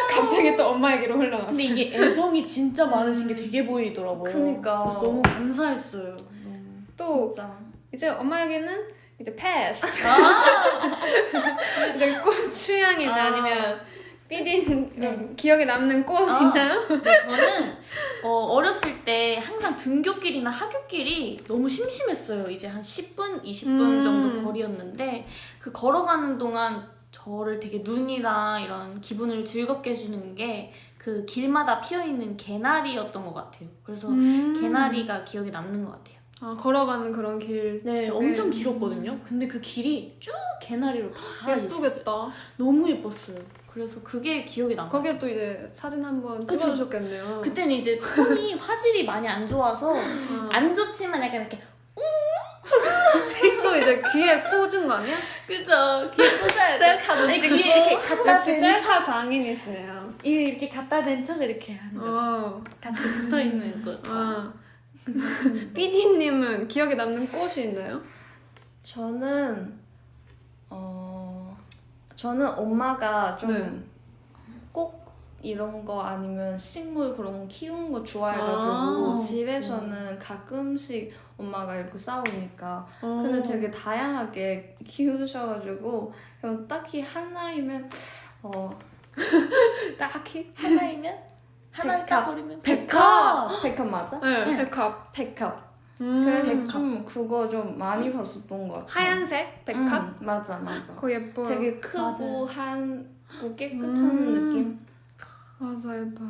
갑자기 또 엄마에게로 흘러갔어. 근데 이게 애정이 진짜 많으신 게 되게 보이더라고요. 그니까. 그래서 너무 감사했어요. 또 진짜. 이제 엄마에게는 이제 패스. 아! 이제 꽃 취향이나 아. 아니면 삐딘 네. 기억에 남는 꽃 아. 있나요? 근데 저는 어렸을 때 항상 등교길이나 학교길이 너무 심심했어요. 이제 한 10분, 20분 정도 거리였는데 그 걸어가는 동안 저를 되게 눈이랑 이런 기분을 즐겁게 해주는 게 그 길마다 피어있는 개나리였던 것 같아요. 그래서 개나리가 기억에 남는 것 같아요. 아, 걸어가는 그런 길. 네, 쪽에. 엄청 길었거든요. 근데 그 길이 쭉 개나리로 다 있었어요. 예쁘겠다. 너무 예뻤어요. 그래서 그게 기억에 남아요. 거기에 또 이제 사진 한번 그쵸. 찍어주셨겠네요. 그때는 이제 폰이 화질이 많이 안 좋아서 안 좋지만 약간 이렇게 또 이제 귀에 꽂은 거 아니야? 그죠? 귀에 꽂아야 돼. 셀카도 아니, 찍고. 귀에 이렇게 갖다 역시 댄 셀카 장인이시네요. 이렇게 갖다 댄 척을 이렇게 하는 거죠. 같이 붙어 있는 거. 아. 삐디님은 기억에 남는 꽃이 있나요? 저는 저는 엄마가 좀 네. 꼭 이런 거 아니면 식물 그런 거 키우는 거 좋아해가지고 아. 집에서는 가끔씩 엄마가 이렇게 싸우니까 근데 되게 다양하게 키우셔가지고 그럼 딱히 하나이면 딱히? 하나이면? 하나 백합. 까버리면 백합 맞아? 네, 백합. 백합. 음. 그래서 좀 그거 좀 많이 봤었던 것 같아. 하얀색 백합? 맞아. 그거 예뻐요. 되게 크고 맞아요. 한고 깨끗한 느낌. 맞아, 예뻐요.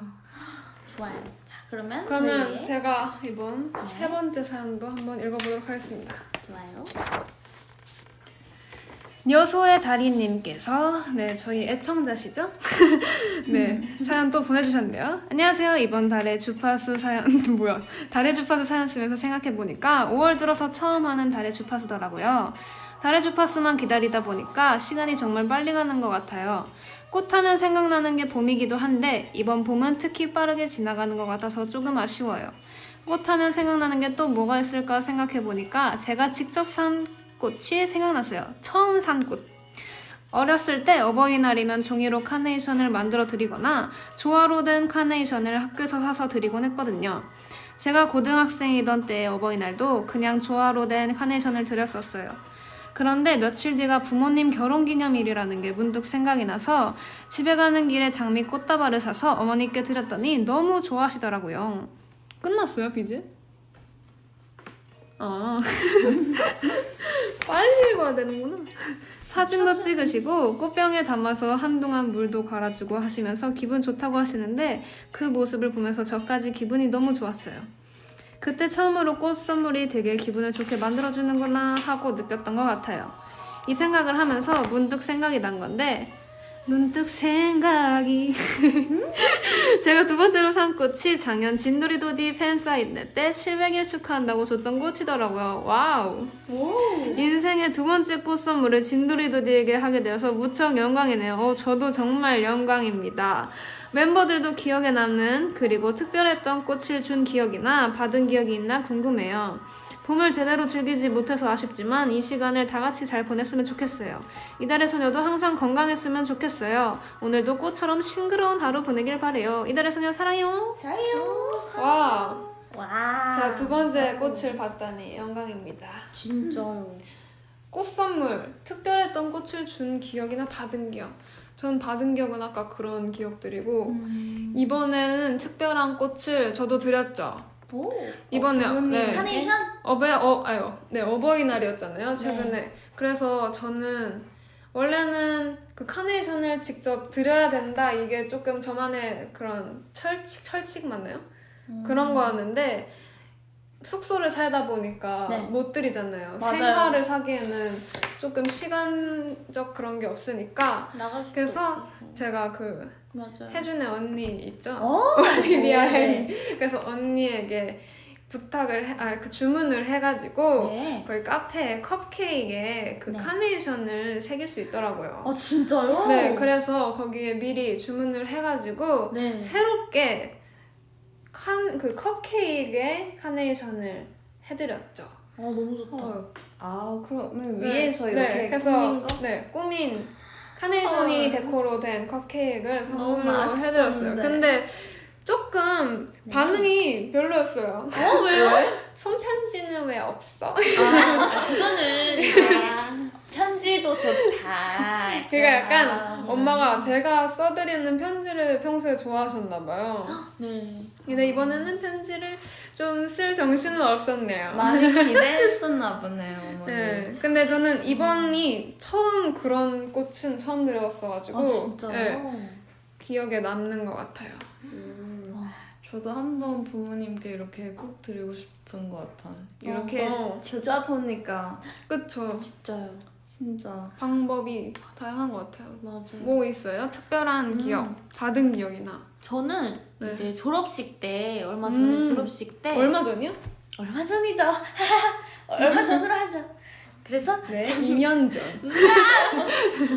좋아요. 자, 그러면 그러면 저희의 제가 이번 네. 세 번째 사연도 한번 읽어보도록 하겠습니다. 좋아요. 여소의 달인님께서 저희 애청자시죠? 네, 사연 또 보내주셨는데요. 안녕하세요. 이번 달의 주파수 사연 뭐야? 달의 주파수 사연 쓰면서 생각해보니까 5월 들어서 처음 하는 달의 주파수더라고요. 달의 주파수만 기다리다 보니까 시간이 정말 빨리 가는 것 같아요. 꽃하면 생각나는 게 봄이기도 한데 이번 봄은 특히 빠르게 지나가는 것 같아서 조금 아쉬워요. 꽃하면 생각나는 게 또 뭐가 있을까 생각해보니까 제가 직접 산 꽃이 생각났어요. 처음 산 꽃. 어렸을 때 어버이날이면 종이로 카네이션을 만들어 드리거나 조화로 된 카네이션을 학교에서 사서 드리곤 했거든요. 제가 고등학생이던 때의 어버이날도 그냥 조화로 된 카네이션을 드렸었어요. 그런데 며칠 뒤가 부모님 결혼기념일이라는 게 문득 생각이 나서 집에 가는 길에 장미 꽃다발을 사서 어머니께 드렸더니 너무 좋아하시더라고요. 끝났어요, 비즈? 아 빨리 읽어야 되는구나. 사진도 찍으시고 꽃병에 담아서 한동안 물도 갈아주고 하시면서 기분 좋다고 하시는데 그 모습을 보면서 저까지 기분이 너무 좋았어요. 그때 처음으로 꽃 선물이 되게 기분을 좋게 만들어주는구나 하고 느꼈던 것 같아요. 이 생각을 하면서 문득 생각이 난 건데 문득 생각이 제가 두 번째로 산 꽃이 작년 진도리도디 팬사인회 때 700일 축하한다고 줬던 꽃이더라고요. 와우. 인생의 두 번째 꽃 선물을 진도리도디에게 하게 되어서 무척 영광이네요. 저도 정말 영광입니다. 멤버들도 기억에 남는 그리고 특별했던 꽃을 준 기억이나 받은 기억이 있나 궁금해요. 봄을 제대로 즐기지 못해서 아쉽지만 이 시간을 다 같이 잘 보냈으면 좋겠어요. 이달의 소녀도 항상 건강했으면 좋겠어요. 오늘도 꽃처럼 싱그러운 하루 보내길 바래요. 이달의 소녀 사랑해요. 사요. 와, 와. 제가 두 번째 꽃을 봤다니 영광입니다. 진짜요. 꽃 선물, 특별했던 꽃을 준 기억이나 받은 기억. 전 받은 기억은 아까 그런 기억들이고 이번에는 특별한 꽃을 저도 드렸죠. 오. 이번에 네. 카네이션? 어버이날이었잖아요 최근에. 그래서 저는 원래는 그 카네이션을 직접 드려야 된다 이게 조금 저만의 그런 철칙 맞나요? 그런 거였는데 숙소를 살다 보니까 네. 못 드리잖아요. 맞아요. 생화를 사기에는 조금 시간적 그런 게 없으니까 나갈 수도 그래서 있고. 제가 그 맞아요. 해준의 언니 있죠? 네. 올리비아의 그래서 언니에게 그 주문을 해가지고 네. 거기 카페에 컵케이크에 그 네. 카네이션을 새길 수 있더라고요. 아 진짜요? 네, 그래서 거기에 미리 주문을 해가지고 네. 새롭게 그 컵케이크에 카네이션을 해드렸죠. 아 너무 좋다. 그러면 네, 위에서 이렇게 그래서 꾸민 거? 네, 꾸민 카네이션이 헐. 데코로 된 컵케이크를 너무 선물로 맛있었는데. 해드렸어요. 근데 조금 네. 반응이 별로였어요. 왜요? 손편지는 왜 없어? 그거는 편지도 좋다. 그러니까 약간 아, 엄마가 제가 써드리는 편지를 평소에 좋아하셨나봐요. 네. 근데 이번에는 편지를 좀 쓸 정신은 없었네요. 많이 기대했었나 보네요, 어머니. 네, 근데 저는 이번이 처음 그런 꽃은 처음 드려봤어가지고 아 진짜요? 네, 기억에 남는 것 같아요. 저도 한번 부모님께 이렇게 꼭 드리고 싶은 것 같아요. 이렇게 어. 주자 보니까 그쵸. 진짜요. 진짜 방법이 다양한 것 같아요. 맞아요. 뭐 있어요? 특별한 기억, 받은 기억이나. 저는 네. 이제 졸업식 때 얼마 전에 졸업식 때 얼마 전이요? 얼마 전이죠. 얼마 전으로 하죠. 그래서 네, 2년 전.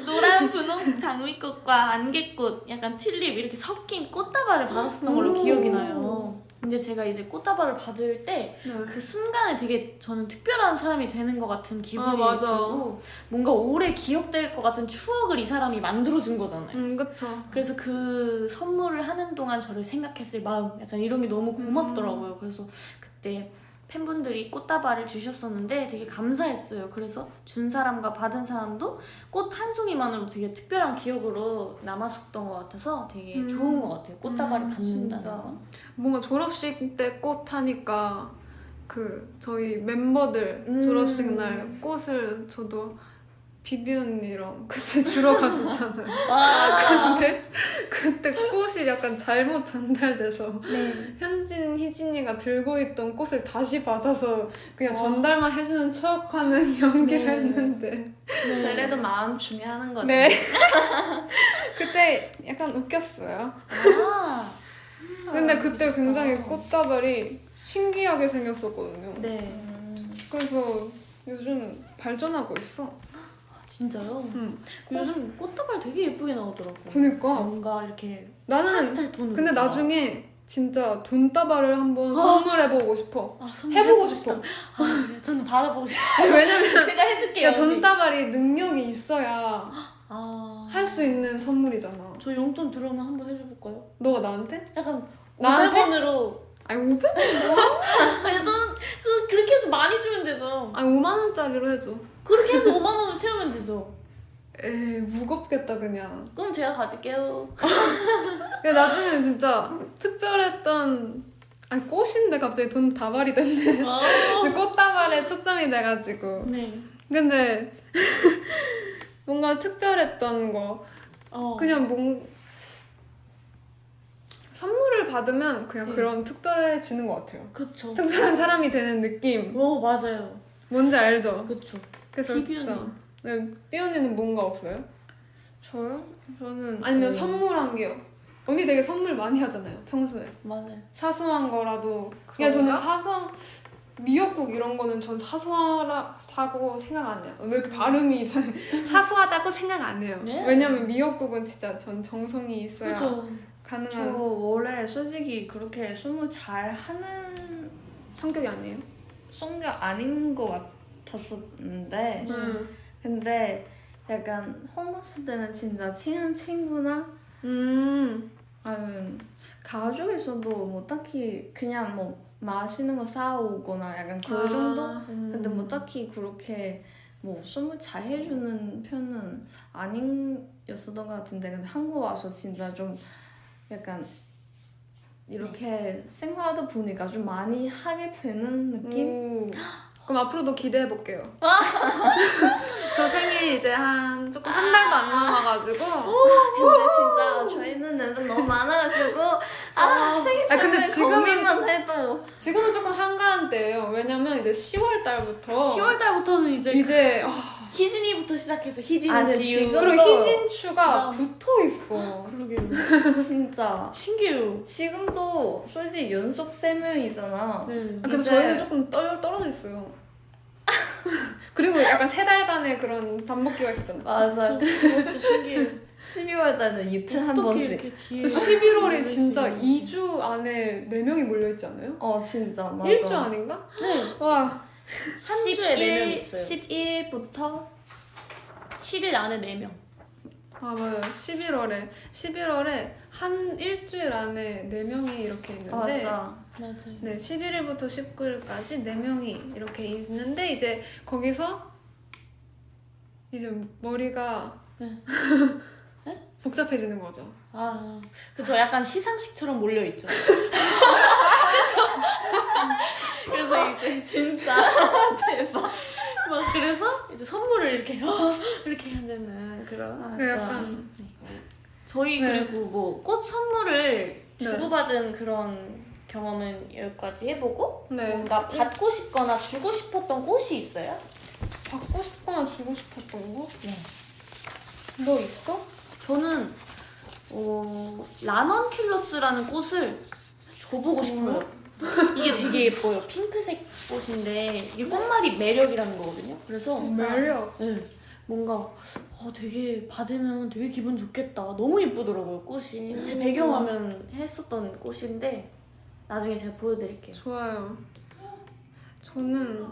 노란 분홍 장미꽃과 안개꽃, 약간 튤립 이렇게 섞인 꽃다발을 받았었던 걸로 기억이 나요. 근데 제가 이제 꽃다발을 받을 때 그 순간에 되게 저는 특별한 사람이 되는 것 같은 기분이 맞아. 들고 뭔가 오래 기억될 것 같은 추억을 이 사람이 만들어준 거잖아요. 그쵸. 그래서 그 선물을 하는 동안 저를 생각했을 마음 약간 이런 게 너무 고맙더라고요. 그래서 그때 팬분들이 꽃다발을 주셨었는데 되게 감사했어요. 그래서 준 사람과 받은 사람도 꽃 한 송이만으로 되게 특별한 기억으로 남았었던 것 같아서 되게 좋은 것 같아요. 꽃다발을 받는다는 진짜. 거. 뭔가 졸업식 때 꽃 하니까 그 저희 멤버들 음. 졸업식 날 꽃을 저도 비비 언니랑 그때 주러 갔었잖아요. 근데 그때 꽃이 약간 잘못 전달돼서 네. 현진, 희진이가 들고 있던 꽃을 다시 받아서 그냥 전달만 해주는 척하는 연기를 네. 했는데 그래도 마음 중요하는 거지. 네. 그때 약간 웃겼어요. 아. 근데 그때 굉장히 그렇다. 꽃다발이 신기하게 생겼었거든요. 네. 그래서 요즘 발전하고 있어. 아, 진짜요? 응. 요즘 꽃다발 되게 예쁘게 나오더라고요. 그니까 뭔가 이렇게 나는 파스텔 톤으로. 근데 나중에 진짜 돈다발을 한번 선물해보고 싶어. 아, 선물 해보고 싶어. 아, 그래요? 저는 받아보고 싶어요. 왜냐면 제가 해줄게요. 야, 돈다발이 능력이 있어야 아, 할 수 있는 선물이잖아. 저 용돈 들어오면 한번 해줘볼까요? 너가 나한테? 약간 나한테? 500원으로. 아니 500원? 아니 저는 그렇게 해서 많이 주면 되죠. 아니 5만 원짜리로 해줘. 그렇게 해서 5만 원을 채우면 되죠. 에이 무겁겠다 그냥. 그럼 제가 가질게요. 야, 나중에는 진짜 특별했던 아니 꽃인데 갑자기 돈다발이 됐네. 아. 이제 꽃다발에 초점이 돼가지고. 네. 근데 뭔가 특별했던 거 그냥 선물을 받으면 그냥 네. 그런 특별해지는 것 같아요. 그쵸. 특별한 사람이 되는 느낌. 오 맞아요. 뭔지 알죠? 그쵸. 그래서 비비 진짜. 언니. 네, 삐 언니는 뭔가 없어요? 저요? 저는 아니면 그- 선물한 게요. 언니 되게 선물 많이 하잖아요, 평소에. 맞아요. 사소한 거라도. 그냥 저는 그런가? 사소한 미역국 이런 거는 전 사소하다고 생각 안 해요. 왜 이렇게 발음이 이상해? 사소하다고 생각 안 해요. 네. 왜냐면 미역국은 진짜 전 정성이 있어야 그쵸. 저 가능한 원래 솔직히 그렇게 스무 잘 하는 성격이 아니에요. 성격 아닌 것 같았었는데 근데 약간 홍콩 때는 진짜 친한 친구나 아니면 가족에서도 뭐 딱히 그냥 뭐 맛있는 거 사오거나 약간 그 정도? 근데 뭐 딱히 그렇게 뭐 선물 잘 해주는 편은 아니었었던 것 같은데 근데 한국 와서 진짜 좀 약간 이렇게 생활하다 보니까 좀 많이 하게 되는 느낌? 그럼 앞으로도 기대해 볼게요. 저 생일 이제 조금 한 달도 안 남아가지고. 근데 진짜 저희는 멤버 너무 많아가지고 생일 근데 선물 고민만 해도 지금은 조금 한가한 때예요. 왜냐면 이제 10월 달부터 10월 달부터는 이제 희진이부터 시작해서 희진, 아니, 지우. 지금- 그리고 희진추가 그다음- 붙어 있어. 그러게요. 진짜 신기해요. 지금도 솔직히 연속 3명이잖아. 네. 근데 이제- 저희는 조금 떨어져 있어요. 그리고 약간 3달간의 그런 잠복기가 있었잖아. 맞아. 진짜 신기해요. 12월 달은 이틀 한 어떻게 번씩. 이렇게 뒤에 11월에 진짜 2주 안에 4명이 몰려있지 않아요? 진짜 맞아. 1주 아닌가? 네. 와. 한 주에 4명 있어요. 11일부터 7일 안에 4명. 아 맞아요. 11월에 한 일주일 안에 4명이 이렇게 있는데 맞아. 맞아요. 네, 11일부터 19일까지 4명이 이렇게 있는데 이제 거기서 이제 머리가 네. 복잡해지는 거죠. 아, 그죠. 약간 시상식처럼 몰려 있죠. 그래서 이제 진짜 대박. 막 그래서 이제 선물을 이렇게 이렇게 해야 되는 그런. 그 약간 저희 네. 그리고 뭐 꽃 선물을 네. 주고받은 그런 경험은 여기까지 해보고 네. 뭔가 받고 싶거나 주고 싶었던 꽃이 있어요? 받고 싶거나 주고 싶었던 거? 네. 너 있어? 저는 라넌큘러스라는 꽃을 줘보고 싶어요. 이게 되게 예뻐요. 핑크색 꽃인데 이게 꽃말이 매력이라는 거거든요. 그래서 매력. 네, 뭔가 되게 받으면 되게 기분 좋겠다. 너무 예쁘더라고요, 꽃이. 제 배경화면 했었던 꽃인데 나중에 제가 보여드릴게요. 좋아요. 저는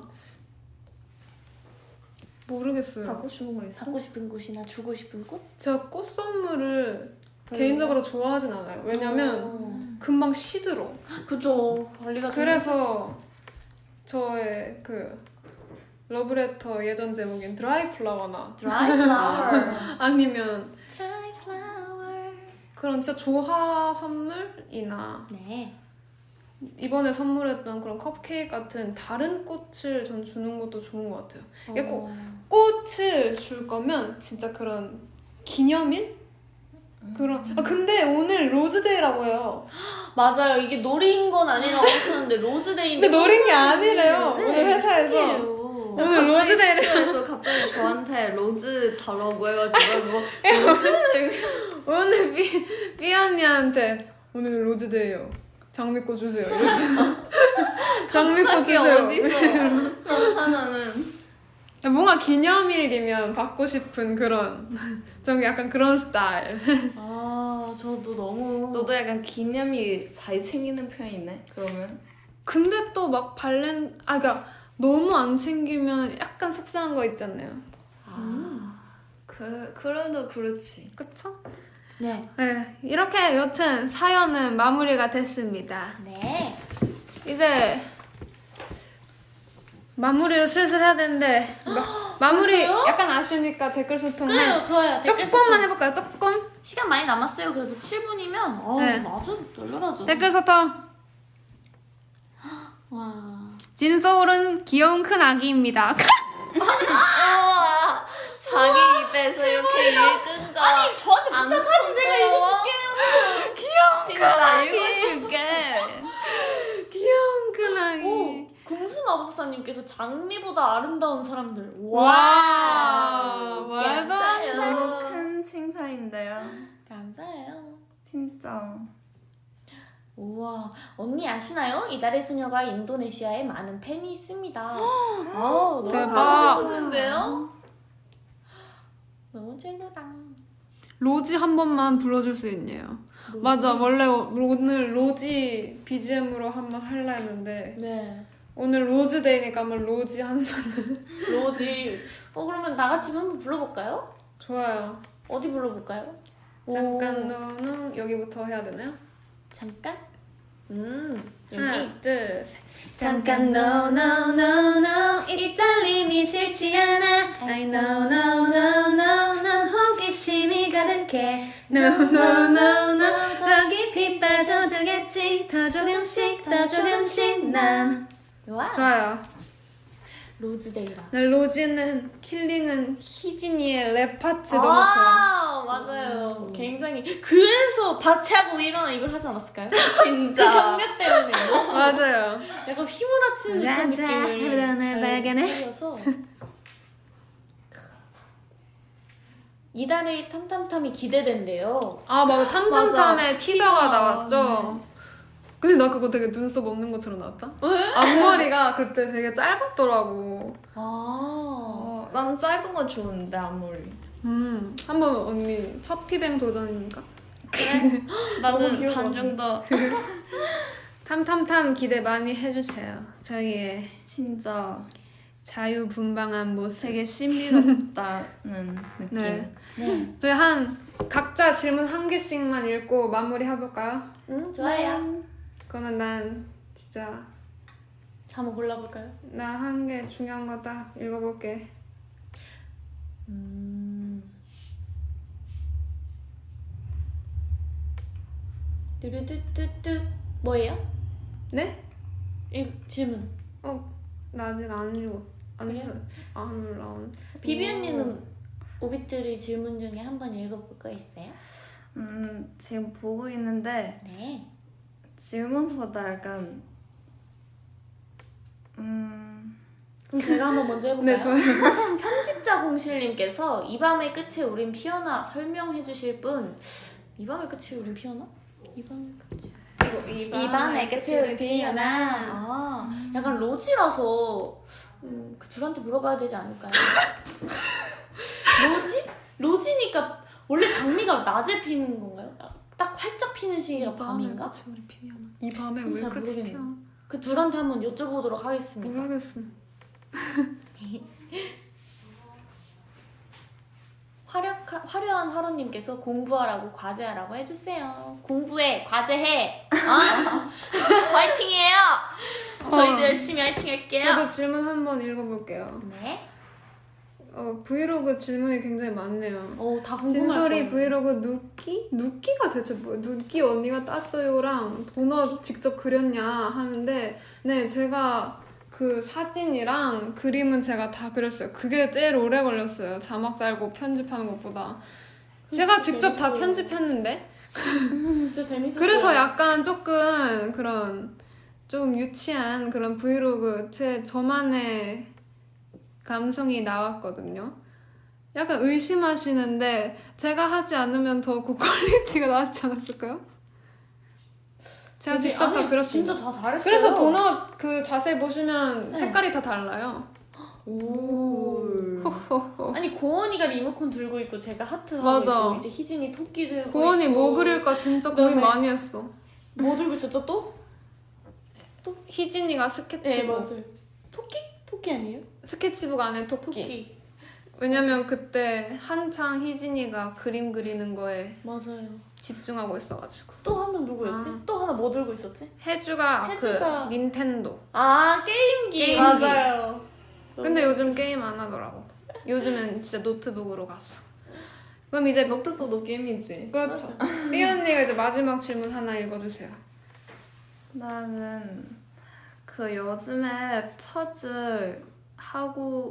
모르겠어요. 받고 싶은 거 있어? 받고 싶은 꽃이나 주고 싶은 꽃? 제가 꽃 선물을 개인적으로 좋아하진 않아요. 왜냐면 금방 시들어. 그죠. 관리가 좀 그래서 저의 그 러브레터 예전 제목인 드라이 플라워나 드라이 플라워. 아니면 드라이 플라워. 그런 진짜 조화 선물이나 네. 이번에 선물했던 그런 컵케이크 같은 다른 꽃을 전 주는 것도 좋은 것 같아요. 이게 꼭 꽃을 줄 거면 진짜 그런 기념일? 그런 근데 오늘 로즈데이라고 해요. 맞아요. 이게 노린 건 아니라고 하셨는데 로즈데이인데 근데 노린 게 아니래요. 네, 오늘 회사에서. 신기해요. 오늘 로즈데이를 숙소에서 갑자기 저한테 로즈 달라고 해가지고 뭐 로즈 오늘 삐 언니한테 오늘 로즈데이요. 장미꽃 주세요. 이러시면 장미꽃 주세요. 어디서 나타나는 뭔가 기념일이면 받고 싶은 그런 저는 약간 그런 스타일. 아, 저도 너무 너도 약간 기념일 잘 챙기는 편이네 그러면 근데 또 막 그러니까 너무 안 챙기면 약간 속상한 거 있잖아요. 그래도 그렇지. 그쵸? 네. 네, 이렇게 여튼 사연은 마무리가 됐습니다. 네. 이제 마무리를 슬슬 해야 되는데 마무리 벌써요? 약간 아쉬우니까 댓글 소통 그래요. 좋아요. 댓글 조금만 소통. 해볼까요? 조금? 시간 많이 남았어요. 그래도 7분이면 네. 아주 널널하죠. 댓글 소통. 와. 진소울은 귀여운 큰 아기입니다. 우와 자기 입에서 이렇게 읽은 거 아니, 저한테 안 부탁하지. 제가 부끄러워? 읽어줄게요. 진짜 읽어줄게. 귀여운 큰 아기. 오, 궁수 마법사님께서 장미보다 아름다운 사람들. 와, 말도 안 돼. 너무 큰 칭찬인데요. 감사해요. 진짜. 우와, 언니 아시나요? 이달의 소녀가 인도네시아에 많은 팬이 있습니다. 너무 대박. 가고 싶으신데요? 너무 찐하다. 로지 한 번만 불러줄 수 있냐요? 맞아, 원래 오늘 로지 BGM으로 한번 하려 했는데 네. 오늘 로즈데이니까 한번 로지 한 손을. 로지. 그러면 다 같이 한번 불러볼까요? 좋아요. 어디 불러볼까요? 잠깐 너는 여기부터 해야 되나요? 잠깐? 여기. 하나, 둘, 셋. 잠깐 no no no no 이 떨림이 싫지 않아 I know no no no 난 호기심이 가득해 No no no no 더 깊이 빠져들겠지 더 조금씩 난 와. 좋아요. 로즈데이라 네, 로지는 킬링은 희진이의 랩 파트 너무 좋아. 맞아요. 굉장히 그래서 박차고 일어나 이걸 하지 않았을까요? 그 진짜. 경력 때문에 맞아요. 약간 휘몰아치는 듯한 라자, 느낌을 해변을 잘 발견해. 살려서 이달의 탐탐탐이 기대된대요. 아 맞아, 탐탐탐의 맞아, 티저가 티저. 나왔죠. 근데 나 그거 되게 눈썹 없는 것처럼 나왔다. 앞머리가 그때 되게 짧았더라고. 아, 난 짧은 건 좋은데 앞머리. 한번 언니 첫 피뱅 도전이니까. 너무 나는 귀여울 반 것 정도. 탐탐탐 기대 많이 해주세요. 저희의 진짜 자유분방한 모습. 되게 신비롭다는 느낌. 네. 네. 저희 각자 질문 한 개씩만 읽고 마무리 해볼까요? 좋아요. 그러면 난 진짜 자, 한번 골라볼까요? 나 한 개 중요한 거 딱 읽어볼게. 뚜루뚜뚜뚜 뭐예요? 네? 질문. 나 아직 안 읽어. 그래요? 안 올라온. 비비 언니는 오빛들의 질문 중에 한번 읽어볼 거 있어요? 지금 보고 있는데 네. 질문보다 약간 그럼 제가 한번 먼저 해볼까요? 네, 좋아요. 편집자 공실님께서 이 밤의 끝에 우린 피어나 설명해 주실 분. 이 밤의 끝에 우린 피어나? 이 밤의 끝에 이 밤의 끝에 우린 피어나. 아, 약간 로지라서 그 둘한테 물어봐야 되지 않을까요? 로지? 로지니까 원래 장미가 낮에 피는 건가요? 딱 활짝 피는 시기가 밤인가? 우리 피어나. 이 밤에 잘 왜 끝이 모르겠네. 피어나? 그 둘한테 한번 여쭤보도록 하겠습니다. 모르겠어. 화려한 화로님께서 공부하라고 과제하라고 해주세요. 공부해, 과제해. 화이팅이에요. 저희도 열심히 화이팅할게요. 저도 질문 한번 읽어볼게요. 네. 브이로그 질문이 굉장히 많네요. 다 궁금할 진솔이 거예요. 브이로그 누끼? 누끼가 대체 뭐예요? 누끼 언니가 땄어요랑 도넛 직접 그렸냐 하는데 네, 제가 그 사진이랑 그림은 제가 다 그렸어요. 그게 제일 오래 걸렸어요. 자막 달고 편집하는 것보다. 제가 직접 다 재밌어요. 편집했는데 진짜 재밌었어요. 그래서 약간 조금 그런 좀 유치한 그런 브이로그 저만의 감성이 나왔거든요. 약간 의심하시는데 제가 하지 않으면 더 고퀄리티가 나왔지 않았을까요? 제가 직접 다 그렸습니다. 진짜 다 잘했어요. 그래서 도넛 그 자세히 보시면 색깔이 다 달라요. 오. 아니 고원이가 리모컨 들고 있고 제가 하트 하고 맞아. 있고 이제 희진이 토끼 들고 고원이 있고. 뭐 그릴까 진짜 고민 그다음에 많이 했어. 뭐 들고 있었죠 또? 희진이가 네 스케치북. 맞아요. 토끼? 토끼 아니에요? 스케치북 안에 토끼. 토끼. 왜냐면 그때 한창 희진이가 그림 그리는 거에 맞아요. 집중하고 있어가지고. 또 한 명 누구였지? 또 하나 뭐 들고 있었지? 해주가 해주가- 그 닌텐도. 아 게임기. 게임기. 맞아요. 근데 요즘 게임 안 하더라고. 요즘엔 진짜 노트북으로 갔어. 그럼 이제 노트북도 게임이지. 그렇죠. 삐 언니가 이제 마지막 질문 하나 읽어주세요. 나는 그 요즘에 퍼즐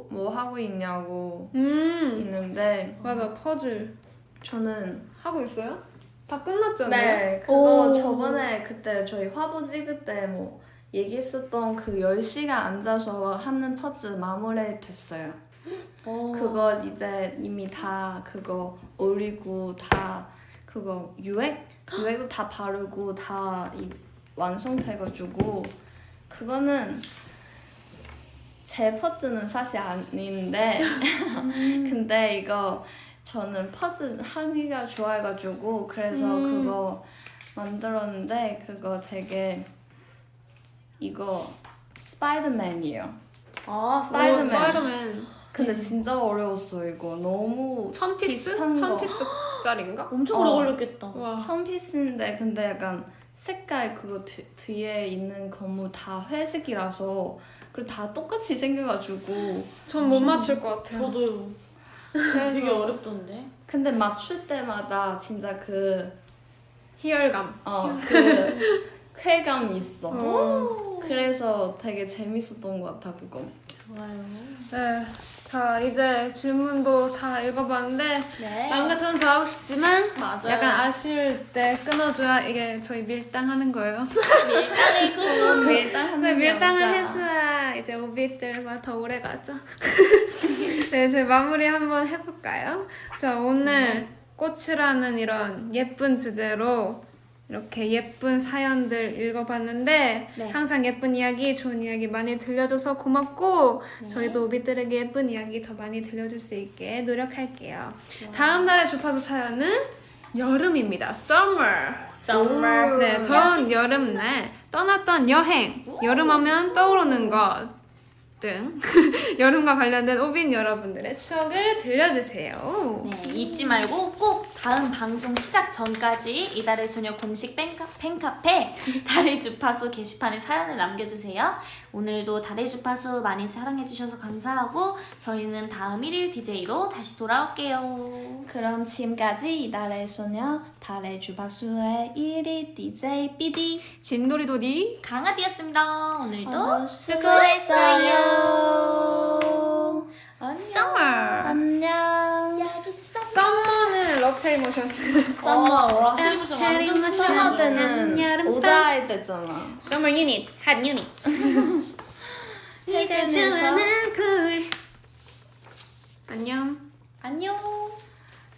뭐 하고 있냐고 있는데 맞아, 퍼즐 저는 하고 있어요? 다 끝났잖아요. 네 그거 오. 저번에 그때 저희 화보 찍을 때 뭐 얘기했었던 그 10시간 앉아서 하는 퍼즐 마무리 됐어요. 그거 이제 이미 다 그거 올리고 다 그거 유액도 다 바르고 다 완성돼가지고 그거는 제 퍼즐은 사실 아닌데 근데 이거 저는 퍼즐 하기가 좋아해가지고 그래서 그거 만들었는데 그거 되게 이거 스파이더맨이에요. 아 스파이더맨. 스파이더맨. 근데 진짜 어려웠어 이거 너무 1000피스? 비슷한 거. 1000피스짜리인가? 엄청 오래 어. 걸렸겠다. 와. 1000피스인데 근데 약간 색깔 그거 뒤에 있는 건물 다 회색이라서 그리고 다 똑같이 생겨가지고 전 못 맞출 것 같아요. 저도요. 그래서 되게 어렵던데. 근데 맞출 때마다 진짜 그 희열감. 그 쾌감이 있어. 어. 그래서 되게 재밌었던 것 같아 그건. 좋아요. 네. 자, 이제 질문도 다 읽어봤는데 네. 마음 같아서는 더 하고 싶지만 맞아요. 약간 아쉬울 때 끊어줘야 이게 저희 밀당하는 거예요. 밀당의 고수. 밀당하는 네, 밀당을 여자. 해줘야 이제 오빛들과 더 오래 가죠. 네, 저희 마무리 한번 해볼까요? 자, 오늘 꽃이라는 이런 예쁜 주제로 이렇게 예쁜 사연들 읽어봤는데 네. 항상 예쁜 이야기, 좋은 이야기 많이 들려줘서 고맙고 네. 저희도 오빛들에게 예쁜 이야기 더 많이 들려줄 수 있게 노력할게요. 다음 달의 주파수 사연은 여름입니다. Summer. Summer. 네, 더운 여름날 떠났던 여행, 여름하면 떠오르는 것 등 여름과 관련된 오빈 여러분들의 추억을 들려주세요. 네, 잊지 말고 꼭 다음 방송 시작 전까지 이달의 소녀 공식 팬카페 달의 주파수 게시판에 사연을 남겨주세요. 오늘도 달의 주파수 많이 사랑해주셔서 감사하고 저희는 다음 1일 DJ로 다시 돌아올게요. 그럼 지금까지 이달의 소녀 달의 주파수의 1위 DJ BD 진돌이도디 강아지였습니다. 오늘도 수고했어요. 안녕. Summer. 안녕. 여기 있어. 썸머는 럽체리 모션. 썸머 체리 모션 체리 완전 모션. 썸머 신기하죠? 때는 여름밤. 오다이 때잖아. Summer Unit, Hot Unit. 네가 좋아하는 쿨. 안녕. 안녕.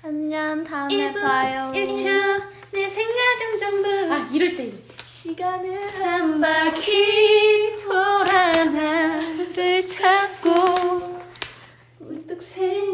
안녕. 다음에 봐요. 1초 내 생각은 전부 아 이럴 때 이제 시간을 한 바퀴 돌아 나를 찾고 문득 생